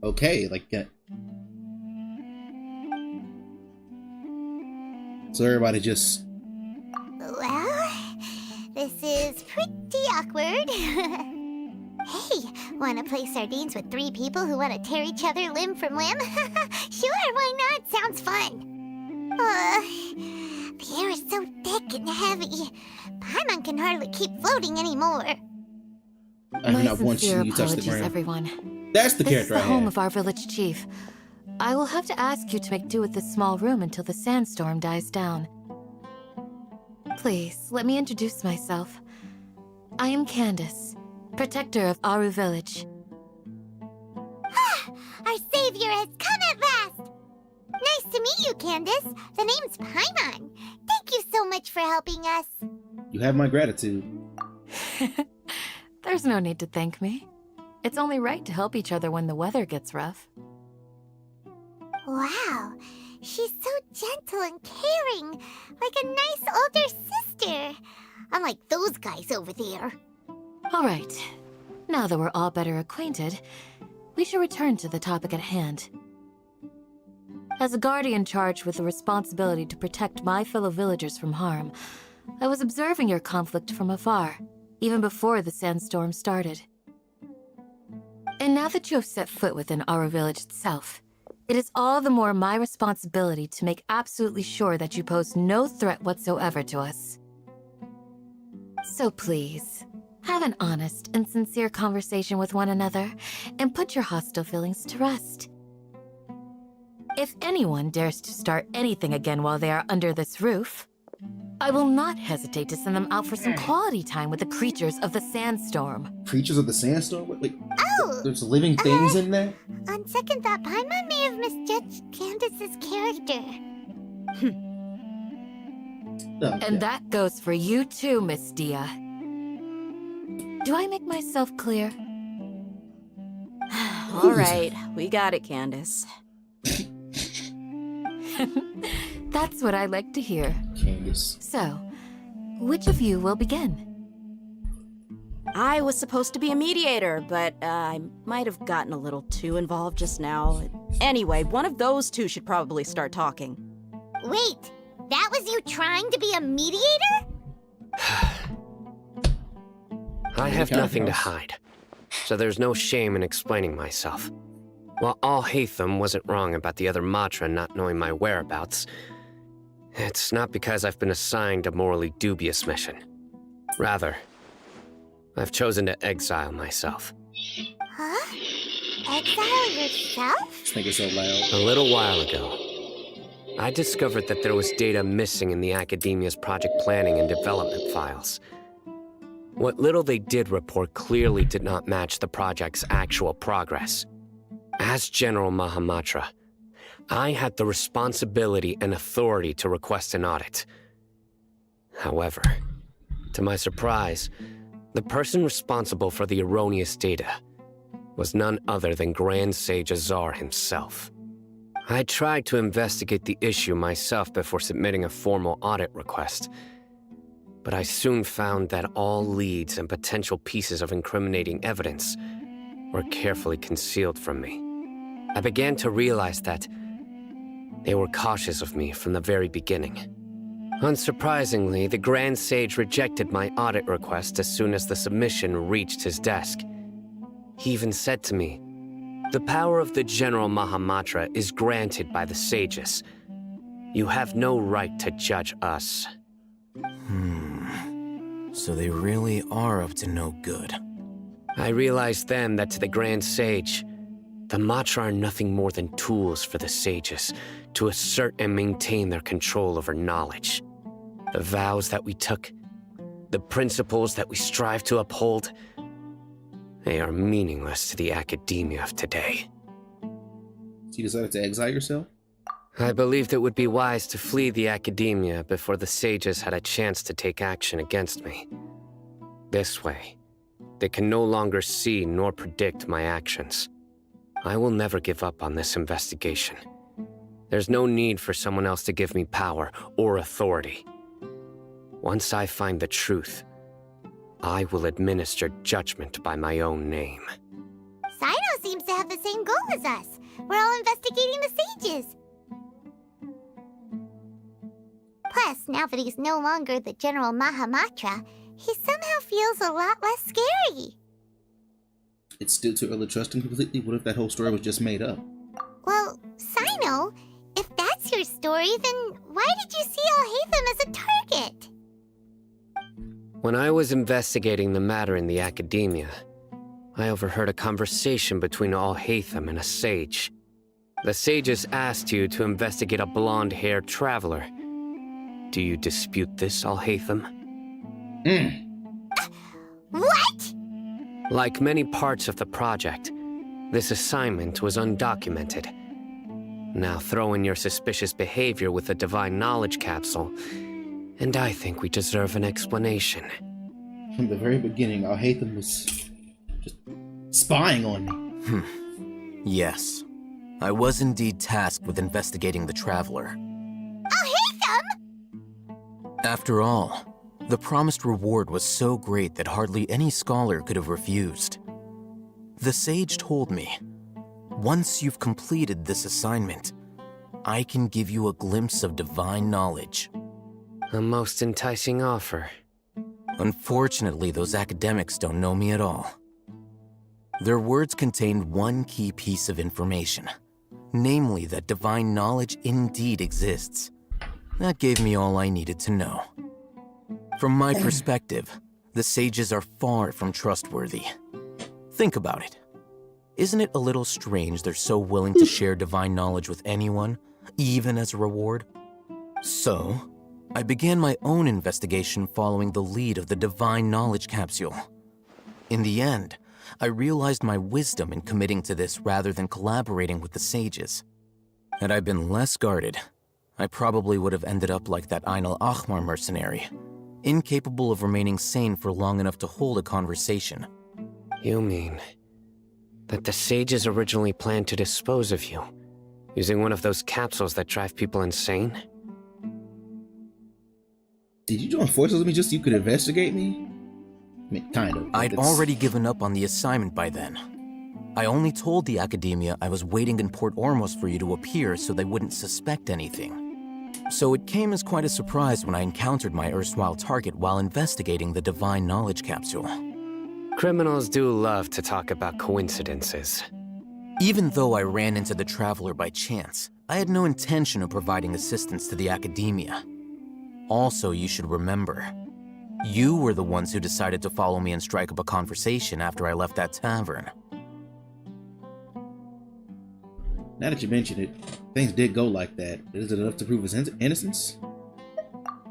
Okay, like so everybody just. Well, this is pretty awkward. Hey, wanna play sardines with 3 people who wanna tear each other limb from limb? Sure, why not? Sounds fun. The air is so thick and heavy. Paimon can hardly keep floating anymore. I have not once seen you touch the ground. Everyone. That's the character I This is the home have. of our village chief. I will have to ask you to make do with this small room until the sandstorm dies down. Please, let me introduce myself. I am Candace, protector of Aru Village. Our savior has come at last! Nice to meet you, Candace. The name's Paimon. Thank you so much for helping us. You have my gratitude. There's no need to thank me. It's only right to help each other when the weather gets rough. Wow, she's so gentle and caring, like a nice older sister. Unlike those guys over there. All right. Now that we're all better acquainted, we should return to the topic at hand. As a guardian charged with the responsibility to protect my fellow villagers from harm, I was observing your conflict from afar, even before the sandstorm started. And now that you have set foot within our village itself, it is all the more my responsibility to make absolutely sure that you pose no threat whatsoever to us. So please, have an honest and sincere conversation with one another, and put your hostile feelings to rest. If anyone dares to start anything again while they are under this roof, I will not hesitate to send them out for some quality time with the creatures of the sandstorm. Creatures of the sandstorm? Wait, Oh! there's living things in there? On second thought, Paimon may have misjudged Candace's character. And that goes for you too, Miss Dia. Do I make myself clear? All right, we got it, Candace. That's what I like to hear. Candace. So, which of you will begin? I was supposed to be a mediator, but I might have gotten a little too involved just now. Anyway, one of those two should probably start talking. Wait, that was you trying to be a mediator? I have nothing to hide, so there's no shame in explaining myself. While All Hatham wasn't wrong about the other Matra not knowing my whereabouts, it's not because I've been assigned a morally dubious mission. Rather, I've chosen to exile myself. Huh? exile yourself? Just think it's so loud. A little while ago, I discovered that there was data missing in the Academia's project planning and development files. What little they did report clearly did not match the project's actual progress. As General Mahamatra, I had the responsibility and authority to request an audit. However, to my surprise, the person responsible for the erroneous data was none other than Grand Sage Azar himself. I tried to investigate the issue myself before submitting a formal audit request, but I soon found that all leads and potential pieces of incriminating evidence were carefully concealed from me. I began to realize that they were cautious of me from the very beginning. Unsurprisingly, the Grand Sage rejected my audit request as soon as the submission reached his desk. He even said to me, "The power of the General Mahamatra is granted by the sages. You have no right to judge us." So they really are up to no good. I realized then that to the Grand Sage, the Matra are nothing more than tools for the sages to assert and maintain their control over knowledge. The vows that we took, the principles that we strive to uphold, they are meaningless to the academia of today. So you decided to exile yourself? I believed it would be wise to flee the academia before the sages had a chance to take action against me. This way, they can no longer see nor predict my actions. I will never give up on this investigation. There's no need for someone else to give me power or authority. Once I find the truth, I will administer judgment by my own name. Sino seems to have the same goal as us. We're all investigating the sages. Plus, now that he's no longer the General Mahamatra, he somehow feels a lot less scary. It's still too early to trust him completely. What if that whole story was just made up? Well, Sino, if that's your story, then why did you see Alhaitham as a target? When I was investigating the matter in the academia, I overheard a conversation between Alhaitham and a sage. The sages asked you to investigate a blonde-haired traveler. Do you dispute this, Alhaitham? What? Like many parts of the project, this assignment was undocumented. Now throw in your suspicious behavior with the Divine Knowledge Capsule, and I think we deserve an explanation. From the very beginning, Alhaitham was just spying on me. Yes. I was indeed tasked with investigating the Traveler. Alhaitham! After all, the promised reward was so great that hardly any scholar could have refused. The sage told me, once you've completed this assignment, I can give you a glimpse of divine knowledge. A most enticing offer. Unfortunately, those academics don't know me at all. Their words contained one key piece of information, namely that divine knowledge indeed exists. That gave me all I needed to know. From my perspective, the sages are far from trustworthy. Think about it. Isn't it a little strange they're so willing to share divine knowledge with anyone, even as a reward? So, I began my own investigation following the lead of the Divine Knowledge Capsule. In the end, I realized my wisdom in committing to this rather than collaborating with the sages. Had I been less guarded, I probably would have ended up like that Ain al-Ahmar mercenary, incapable of remaining sane for long enough to hold a conversation. You mean that the sages originally planned to dispose of you, using one of those capsules that drive people insane? Did you join forces with me just so you could investigate me? I mean, kind of. I'd already given up on the assignment by then. I only told the Academia I was waiting in Port Ormos for you to appear so they wouldn't suspect anything. So it came as quite a surprise when I encountered my erstwhile target while investigating the Divine Knowledge Capsule. Criminals do love to talk about coincidences. Even though I ran into the Traveler by chance, I had no intention of providing assistance to the Academia. Also, you should remember, you were the ones who decided to follow me and strike up a conversation after I left that tavern. Now that you mention it, things did go like that. Is it enough to prove his innocence?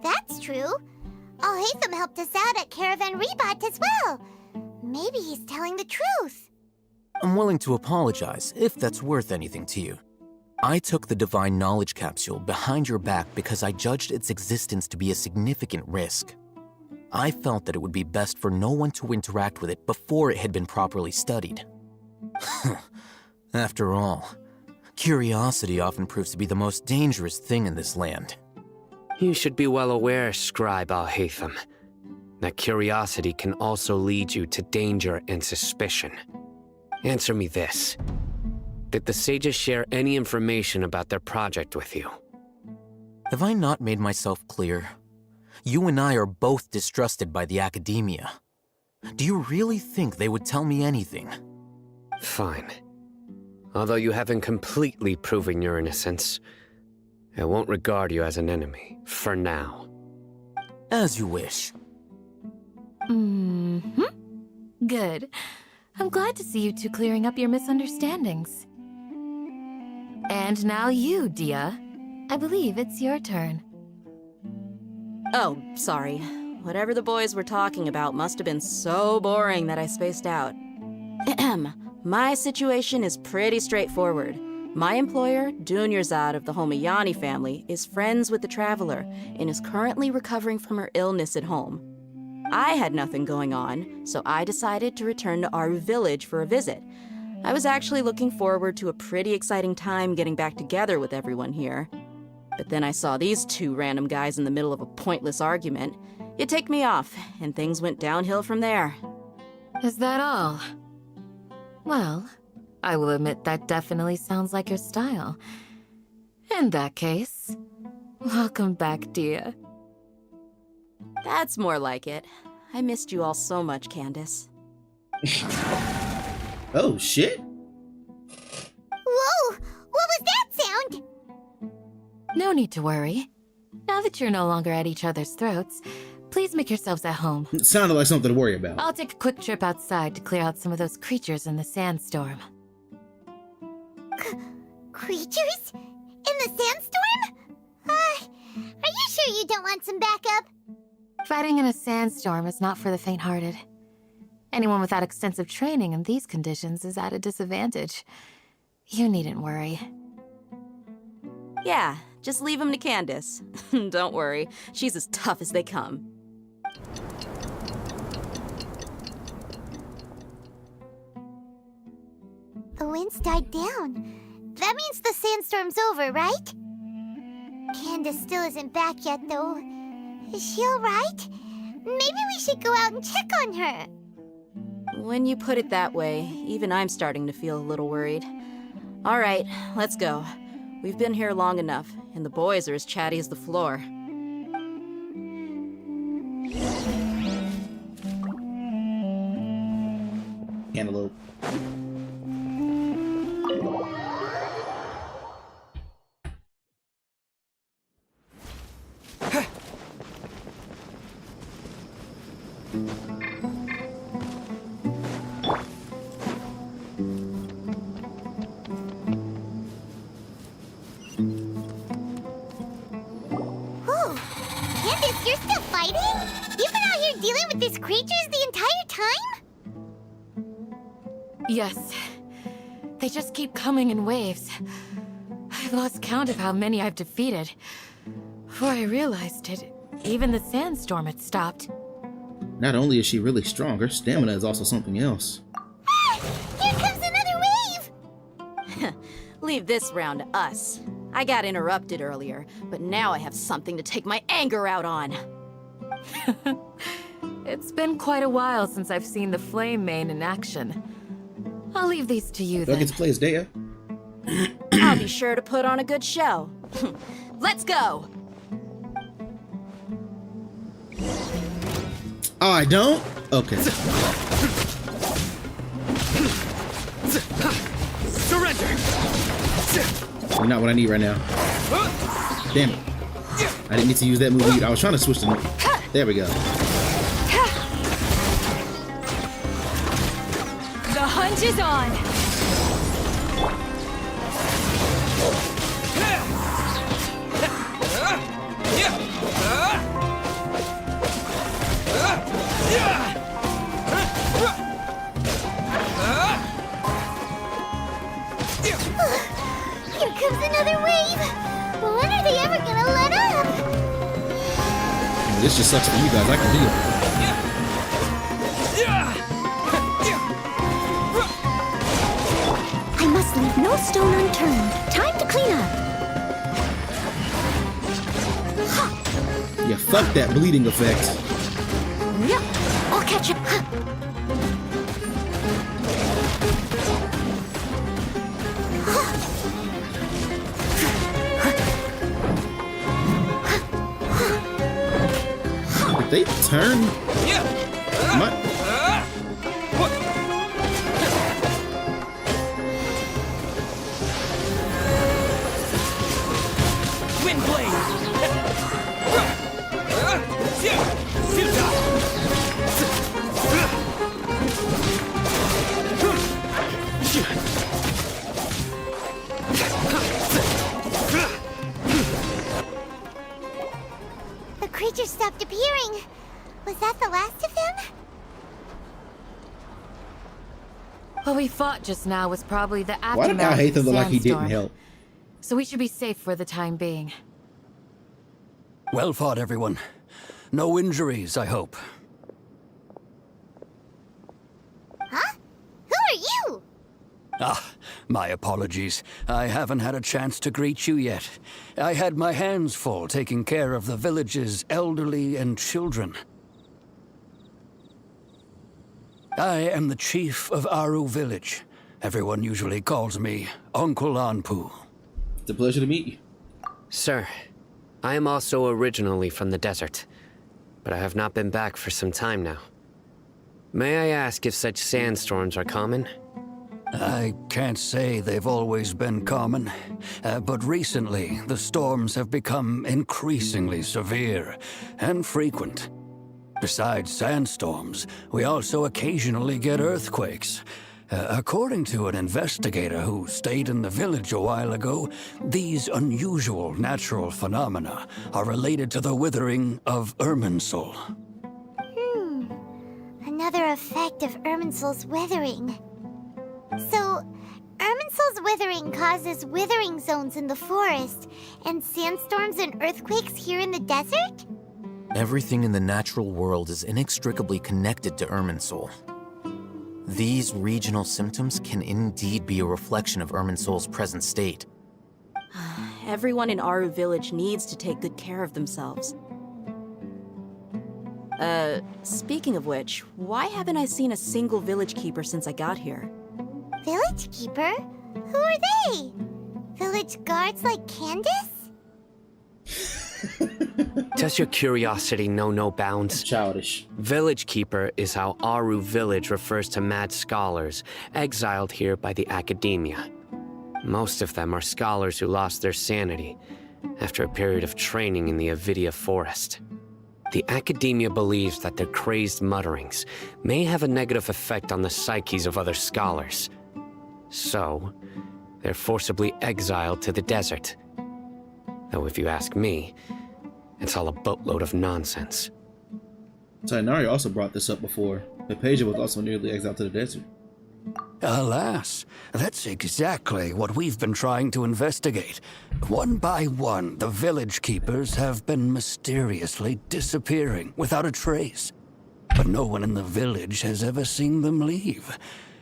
That's true. Alhaitham helped us out at Caravan Rebot as well. Maybe he's telling the truth. I'm willing to apologize if that's worth anything to you. I took the Divine Knowledge Capsule behind your back because I judged its existence to be a significant risk. I felt that it would be best for no one to interact with it before it had been properly studied. After all, curiosity often proves to be the most dangerous thing in this land. You should be well aware, Scribe Alhaitham, that curiosity can also lead you to danger and suspicion. Answer me this. Did the sages share any information about their project with you? Have I not made myself clear? You and I are both distrusted by the academia. Do you really think they would tell me anything? Fine. Although you haven't completely proven your innocence, I won't regard you as an enemy, for now. As you wish. Good. I'm glad to see you two clearing up your misunderstandings. And now you, Dia. I believe it's your turn. Oh, sorry. Whatever the boys were talking about must have been so boring that I spaced out. My situation is pretty straightforward. My employer, Dunyarzad of the Homayani family, is friends with the Traveler and is currently recovering from her illness at home. I had nothing going on, so I decided to return to Aru Village for a visit. I was actually looking forward to a pretty exciting time getting back together with everyone here. But then I saw these two random guys in the middle of a pointless argument. It ticked me off, and things went downhill from there. Is that all? Well, I will admit that definitely sounds like your style. In that case, welcome back, Dia. That's more like it. I missed you all so much, Candace. Oh, shit. Whoa! What was that sound? No need to worry. Now that you're no longer at each other's throats, please make yourselves at home. It sounded like something to worry about. I'll take a quick trip outside to clear out some of those creatures in the sandstorm. Creatures? In the sandstorm? Are you sure you don't want some backup? Fighting in a sandstorm is not for the faint-hearted. Anyone without extensive training in these conditions is at a disadvantage. You needn't worry. Yeah, just leave him to Candace. Don't worry, she's as tough as they come. The wind's died down. That means the sandstorm's over, right? Candace still isn't back yet, though. Is she alright? Maybe we should go out and check on her. When you put it that way, even I'm starting to feel a little worried. All right, let's go. We've been here long enough, and the boys are as chatty as the floor. Cantaloupe. Candace, you're still fighting? You've been out here dealing with these creatures the entire time? Yes. They just keep coming in waves. I've lost count of how many I've defeated. Before I realized it, even the sandstorm had stopped. Not only is she really strong, her stamina is also something else. Ah! Here comes another wave! Leave this round to us. I got interrupted earlier, but now I have something to take my anger out on. It's been quite a while since I've seen the Flame Mane in action. I'll leave these to you Do I then. get to play as Dea? I'll be sure to put on a good show. Let's go! Oh, I don't? Okay. Surrender! Not what I need right now. Damn it. I didn't need to use that move either. I was trying to switch them. There we go. The hunt is on! Here comes another wave! When are they ever gonna let up? This just sucks for you guys. I can heal. I must leave no stone unturned. Time to clean up. Yeah, fuck that bleeding effect. Yep, I'll catch up. Did they turn? My... Wind blade. The creature stopped appearing. Was that the last of him? What we fought just now was probably the aftermath. Why did I hate of him the look like he didn't sandstorm. help? So we should be safe for the time being. Well fought, everyone. No injuries, I hope. Huh? Who are you? Ah, my apologies. I haven't had a chance to greet you yet. I had my hands full taking care of the village's elderly and children. I am the chief of Aru Village. Everyone usually calls me Uncle Anpu. It's a pleasure to meet you. Sir, I am also originally from the desert, but I have not been back for some time now. May I ask if such sandstorms are common? I can't say they've always been common, but recently the storms have become increasingly severe and frequent. Besides sandstorms, we also occasionally get earthquakes. According to an investigator who stayed in the village a while ago, these unusual natural phenomena are related to the withering of Irminsul. Another effect of Irminsul's withering. So, Irminsul's withering causes withering zones in the forest, and sandstorms and earthquakes here in the desert? Everything in the natural world is inextricably connected to Irminsul. These regional symptoms can indeed be a reflection of Irminsul's present state. Everyone in Aru Village needs to take good care of themselves. Speaking of which, why haven't I seen a single village keeper since I got here? Village keeper? Who are they? Village guards like Candace? Does your curiosity know no bounds? Childish. Village Keeper is how Aru Village refers to mad scholars exiled here by the academia. Most of them are scholars who lost their sanity after a period of training in the Avidia forest. The academia believes that their crazed mutterings may have a negative effect on the psyches of other scholars. So, they're forcibly exiled to the desert. Though if you ask me, it's all a boatload of nonsense. Tainari also brought this up before. Hypatia was also nearly exiled to the desert. Alas, that's exactly what we've been trying to investigate. One by one, the village keepers have been mysteriously disappearing without a trace. But no one in the village has ever seen them leave.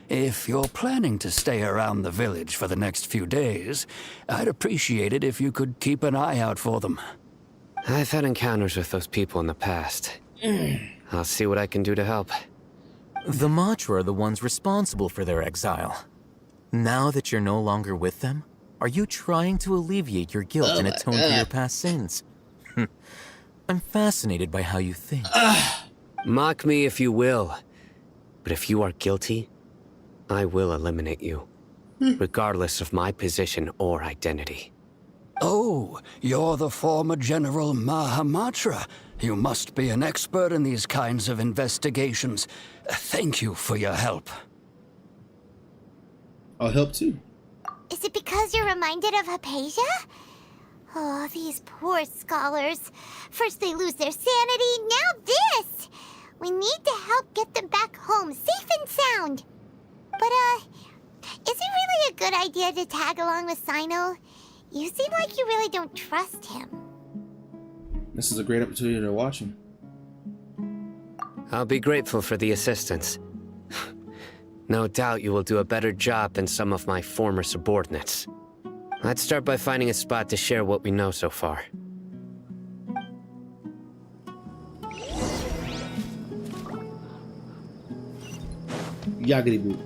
If you're planning to stay around the village for the next few days, I'd appreciate it if you could keep an eye out for them. I've had encounters with those people in the past. I'll see what I can do to help. The Matra are the ones responsible for their exile. Now that you're no longer with them, are you trying to alleviate your guilt and atone for your past sins? I'm fascinated by how you think. Mock me if you will, but if you are guilty, I will eliminate you, regardless of my position or identity. Oh, you're the former General Mahamatra. You must be an expert in these kinds of investigations. Thank you for your help. I'll help too. Is it because you're reminded of Hypatia? Oh, these poor scholars. First they lose their sanity, now this! We need to help get them back home, safe and sound. But, is it really a good idea to tag along with Sino? You seem like you really don't trust him. This is a great opportunity to watch him. I'll be grateful for the assistance. No doubt you will do a better job than some of my former subordinates. Let's start by finding a spot to share what we know so far. Yaggity boot.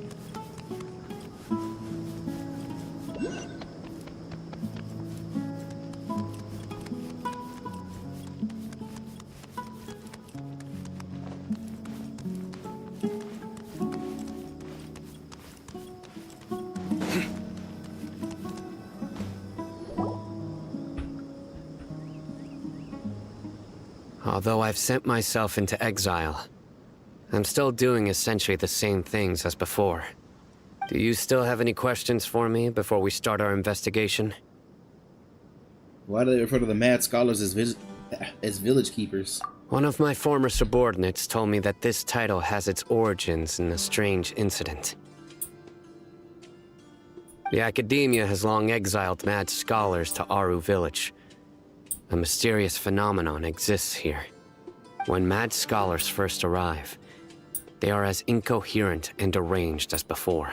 Although I've sent myself into exile, I'm still doing essentially the same things as before. Do you still have any questions for me before we start our investigation? Why do they refer to the mad scholars as village keepers? One of my former subordinates told me that this title has its origins in a strange incident. The Academia has long exiled mad scholars to Aru Village. A mysterious phenomenon exists here. When mad scholars first arrive, they are as incoherent and deranged as before.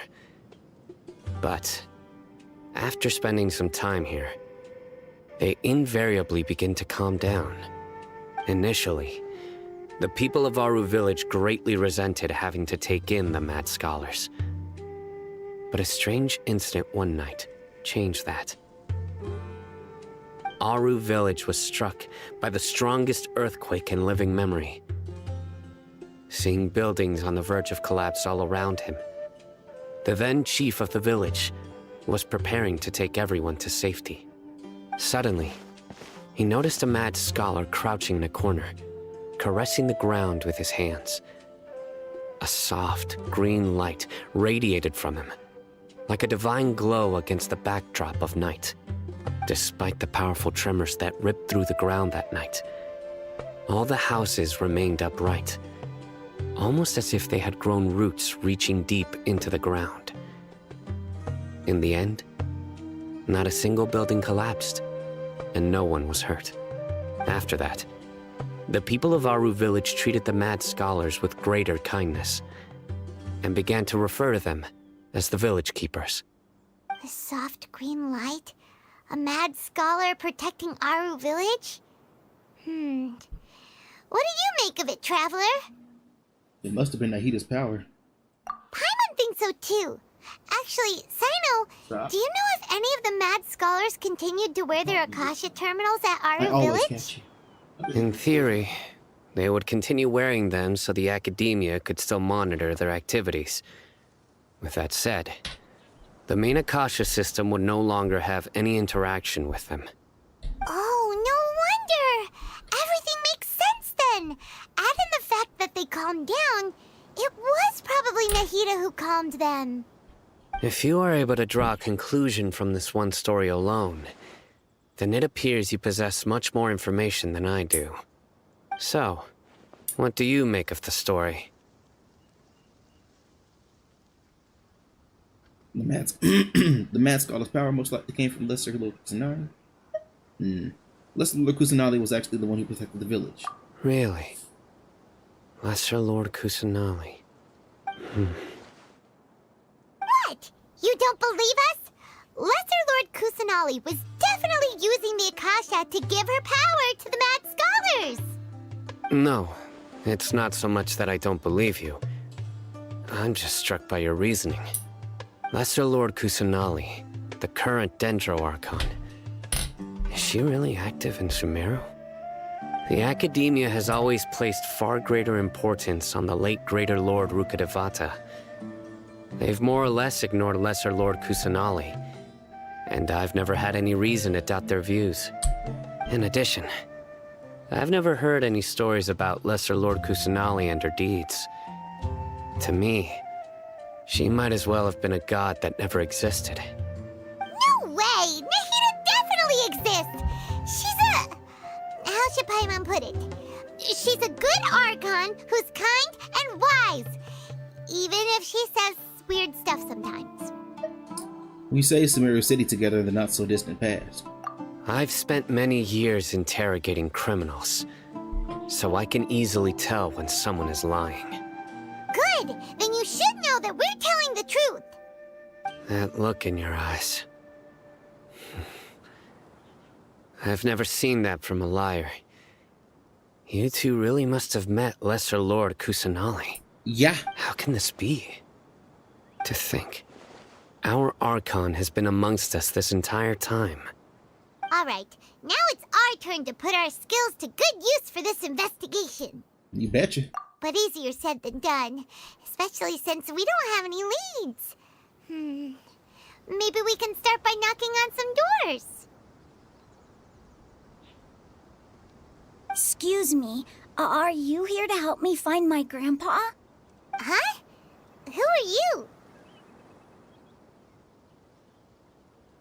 But after spending some time here, they invariably begin to calm down. Initially, the people of Aru Village greatly resented having to take in the mad scholars. But a strange incident one night changed that. Aru Village was struck by the strongest earthquake in living memory. Seeing buildings on the verge of collapse all around him, the then chief of the village was preparing to take everyone to safety. Suddenly, he noticed a mad scholar crouching in a corner, caressing the ground with his hands. A soft, green light radiated from him, like a divine glow against the backdrop of night. Despite the powerful tremors that ripped through the ground that night, all the houses remained upright, almost as if they had grown roots reaching deep into the ground. In the end, not a single building collapsed, and no one was hurt. After that, the people of Aru Village treated the mad scholars with greater kindness, and began to refer to them as the village keepers. A soft green light? A mad scholar protecting Aru Village? What do you make of it, Traveler? It must have been Nahida's power. Paimon thinks so too. Actually, Sino, do you know if any of the mad scholars continued to wear their Akasha terminals at Aru Village? In theory, they would continue wearing them so the Academia could still monitor their activities. With that said, the main Akasha system would no longer have any interaction with them. Oh, no wonder! Everything makes sense then! Add in the fact that they calmed down, it was probably Nahida who calmed them. If you are able to draw a conclusion from this one story alone, then it appears you possess much more information than I do. So, what do you make of the story? The mad scholar's power most likely came from Lesser Lord Kusanali. Lesser Lord Kusanali was actually the one who protected the village. Really? Lesser Lord Kusanali. What? You don't believe us? Lesser Lord Kusanali was definitely using the Akasha to give her power to the mad scholars! No, it's not so much that I don't believe you. I'm just struck by your reasoning. Lesser Lord Kusanali, the current Dendro Archon. Is she really active in Sumeru? The Academia has always placed far greater importance on the late Greater Lord Rukkhadevata. They've more or less ignored Lesser Lord Kusanali, and I've never had any reason to doubt their views. In addition, I've never heard any stories about Lesser Lord Kusanali and her deeds. To me, she might as well have been a god that never existed. put it. She's a good Archon who's kind and wise, even if she says weird stuff sometimes. We saved Sumeru City together in the not-so-distant past. I've spent many years interrogating criminals, so I can easily tell when someone is lying. Good! Then you should know that we're telling the truth. That look in your eyes. I've never seen that from a liar. You two really must have met Lesser Lord Kusanali. Yeah. How can this be? To think, our Archon has been amongst us this entire time. Alright, now it's our turn to put our skills to good use for this investigation. You betcha. But easier said than done, especially since we don't have any leads. Maybe we can start by knocking on some doors. Excuse me, are you here to help me find my grandpa? Huh? Who are you?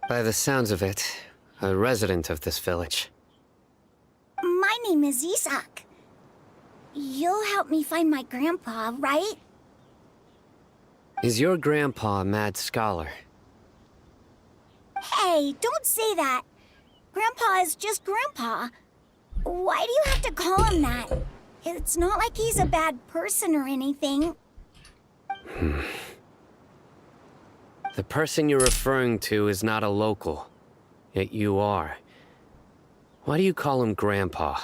By the sounds of it, a resident of this village. My name is Isak. You'll help me find my grandpa, right? Is your grandpa a mad scholar? Hey, don't say that. Grandpa is just Grandpa. Why do you have to call him that? It's not like he's a bad person or anything. The person you're referring to is not a local, yet you are. Why do you call him Grandpa?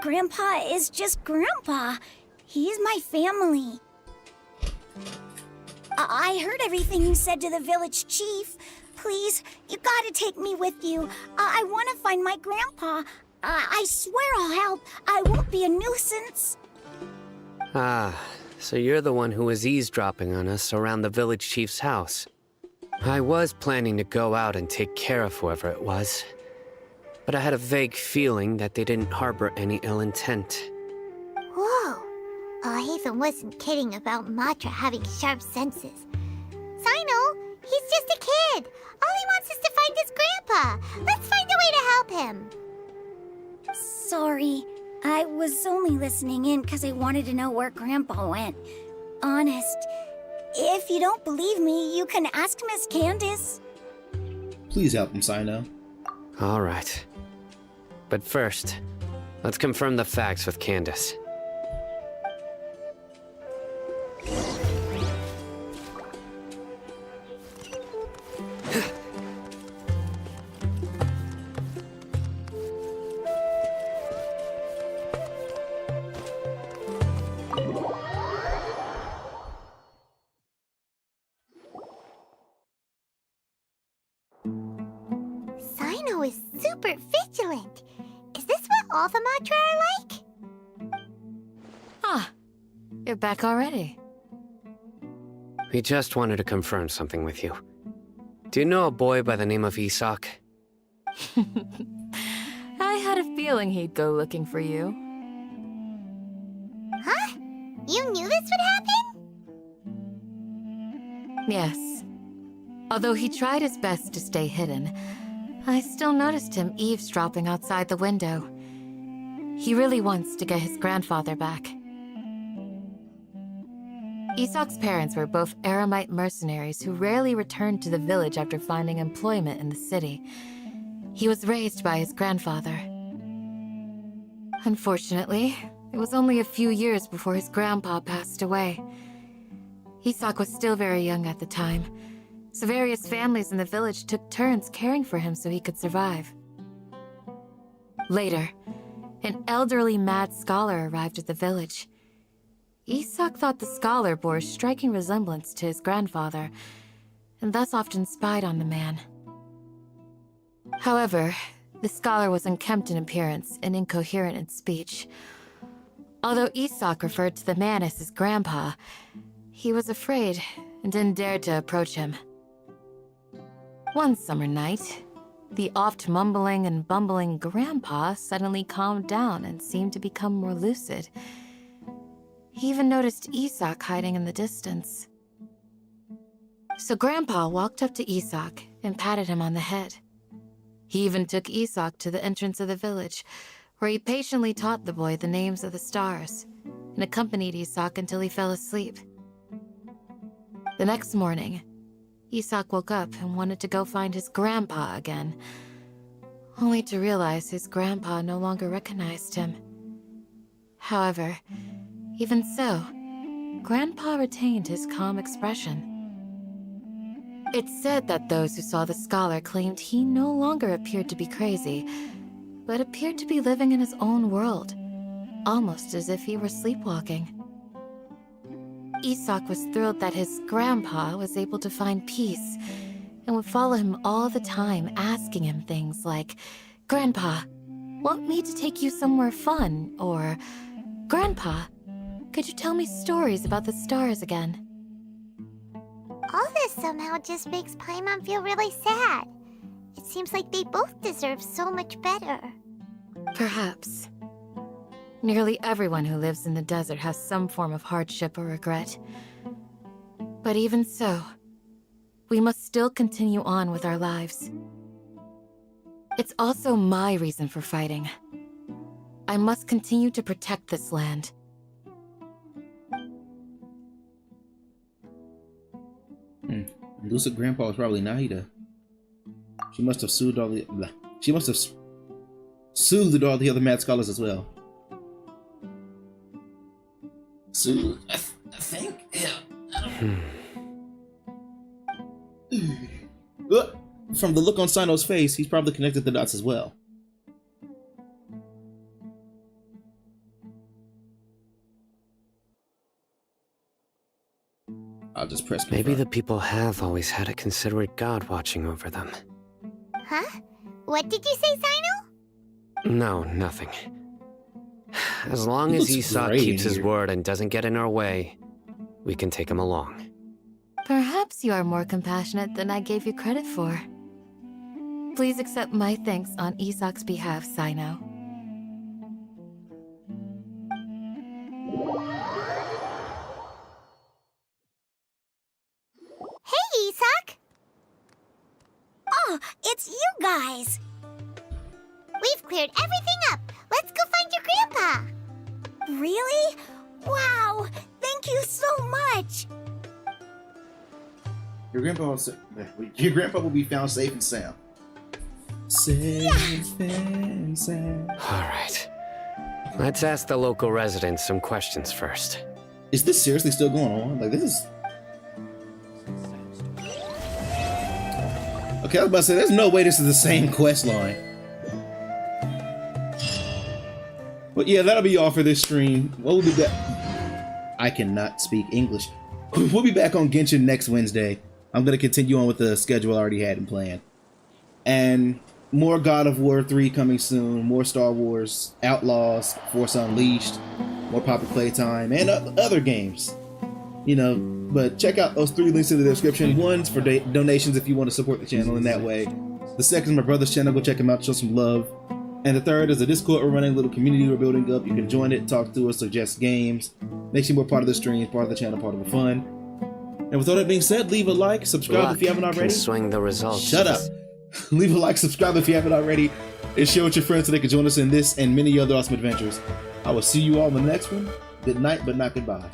Grandpa is just Grandpa. He's my family. I heard everything you said to the village chief. Please, you gotta take me with you. I want to find my grandpa. I swear I'll help. I won't be a nuisance. Ah, so you're the one who was eavesdropping on us around the village chief's house. I was planning to go out and take care of whoever it was, but I had a vague feeling that they didn't harbor any ill intent. Whoa. Oh, Hatham wasn't kidding about Matra having sharp senses. Sino, he's just a kid. All he wants is to find his grandpa. Let's find a way to help him. Sorry. I was only listening in because I wanted to know where Grandpa went. Honest. If you don't believe me, you can ask Miss Candace. Please help him, Sino. All right. But first, let's confirm the facts with Candace. Sino is super vigilant. Is this what all the Matra are like? Ah, you're back already. We just wanted to confirm something with you. Do you know a boy by the name of Isak? I had a feeling he'd go looking for you. Huh? You knew this would happen? Yes. Although he tried his best to stay hidden, I still noticed him eavesdropping outside the window. He really wants to get his grandfather back. Isak's parents were both Aramite mercenaries who rarely returned to the village after finding employment in the city. He was raised by his grandfather. Unfortunately, it was only a few years before his grandpa passed away. Isak was still very young at the time, so various families in the village took turns caring for him so he could survive. Later, an elderly mad scholar arrived at the village. Isak thought the scholar bore a striking resemblance to his grandfather, and thus often spied on the man. However, the scholar was unkempt in appearance and incoherent in speech. Although Isak referred to the man as his grandpa, he was afraid and didn't dare to approach him. One summer night, the oft mumbling and bumbling grandpa suddenly calmed down and seemed to become more lucid. He even noticed Isak hiding in the distance. So Grandpa walked up to Isak and patted him on the head. He even took Isak to the entrance of the village, where he patiently taught the boy the names of the stars, and accompanied Isak until he fell asleep. The next morning, Isak woke up and wanted to go find his grandpa again, only to realize his grandpa no longer recognized him. However, even so, Grandpa retained his calm expression. It's said that those who saw the scholar claimed he no longer appeared to be crazy, but appeared to be living in his own world, almost as if he were sleepwalking. Isak was thrilled that his grandpa was able to find peace and would follow him all the time, asking him things like, "Grandpa, want me to take you somewhere fun?" Or, "Grandpa, could you tell me stories about the stars again?" All this somehow just makes Paimon feel really sad. It seems like they both deserve so much better. Perhaps. Nearly everyone who lives in the desert has some form of hardship or regret. But even so, we must still continue on with our lives. It's also my reason for fighting. I must continue to protect this land. Lucid Grandpa is probably Nahida. She must have soothed all the soothed all the other mad scholars as well. Soothed, I think. Yeah. From the look on Sino's face, he's probably connected the dots as well. I'll just press confirm. Maybe the people have always had a considerate god watching over them. Huh? What did you say, Sino? No, nothing. As long as Isak keeps his word and doesn't get in our way, we can take him along. Perhaps you are more compassionate than I gave you credit for. Please accept my thanks on Isak's behalf, Sino. Hey, Isak! Oh, it's you guys! We've cleared everything up. Let's go find your grandpa. Really? Wow! Thank you so much! Your grandpa will be found safe and sound. Safe and sound. Alright. Let's ask the local residents some questions first. Is this seriously still going on? Like, this is... Okay, I was about to say, there's no way this is the same quest line. But yeah, that'll be all for this stream. We'll be back. I cannot speak English. We'll be back on Genshin next Wednesday. I'm going to continue on with the schedule I already had in plan. And more God of War 3 coming soon, more Star Wars Outlaws, Force Unleashed, more Poppy Playtime, and other games. You know, but check out those 3 links in the description. One's for donations if you want to support the channel in that way. The second is my brother's channel. Go check him out, show some love. And the third is a Discord we're running, a little community we're building up. You can join it, talk to us, suggest games. Makes you more part of the stream, part of the channel, part of the fun. And with all that being said, leave a like, subscribe if you haven't already. Can swing the results. Shut up. Leave a like, subscribe if you haven't already, and share with your friends so they can join us in this and many other awesome adventures. I will see you all in the next one. Good night, but not goodbye.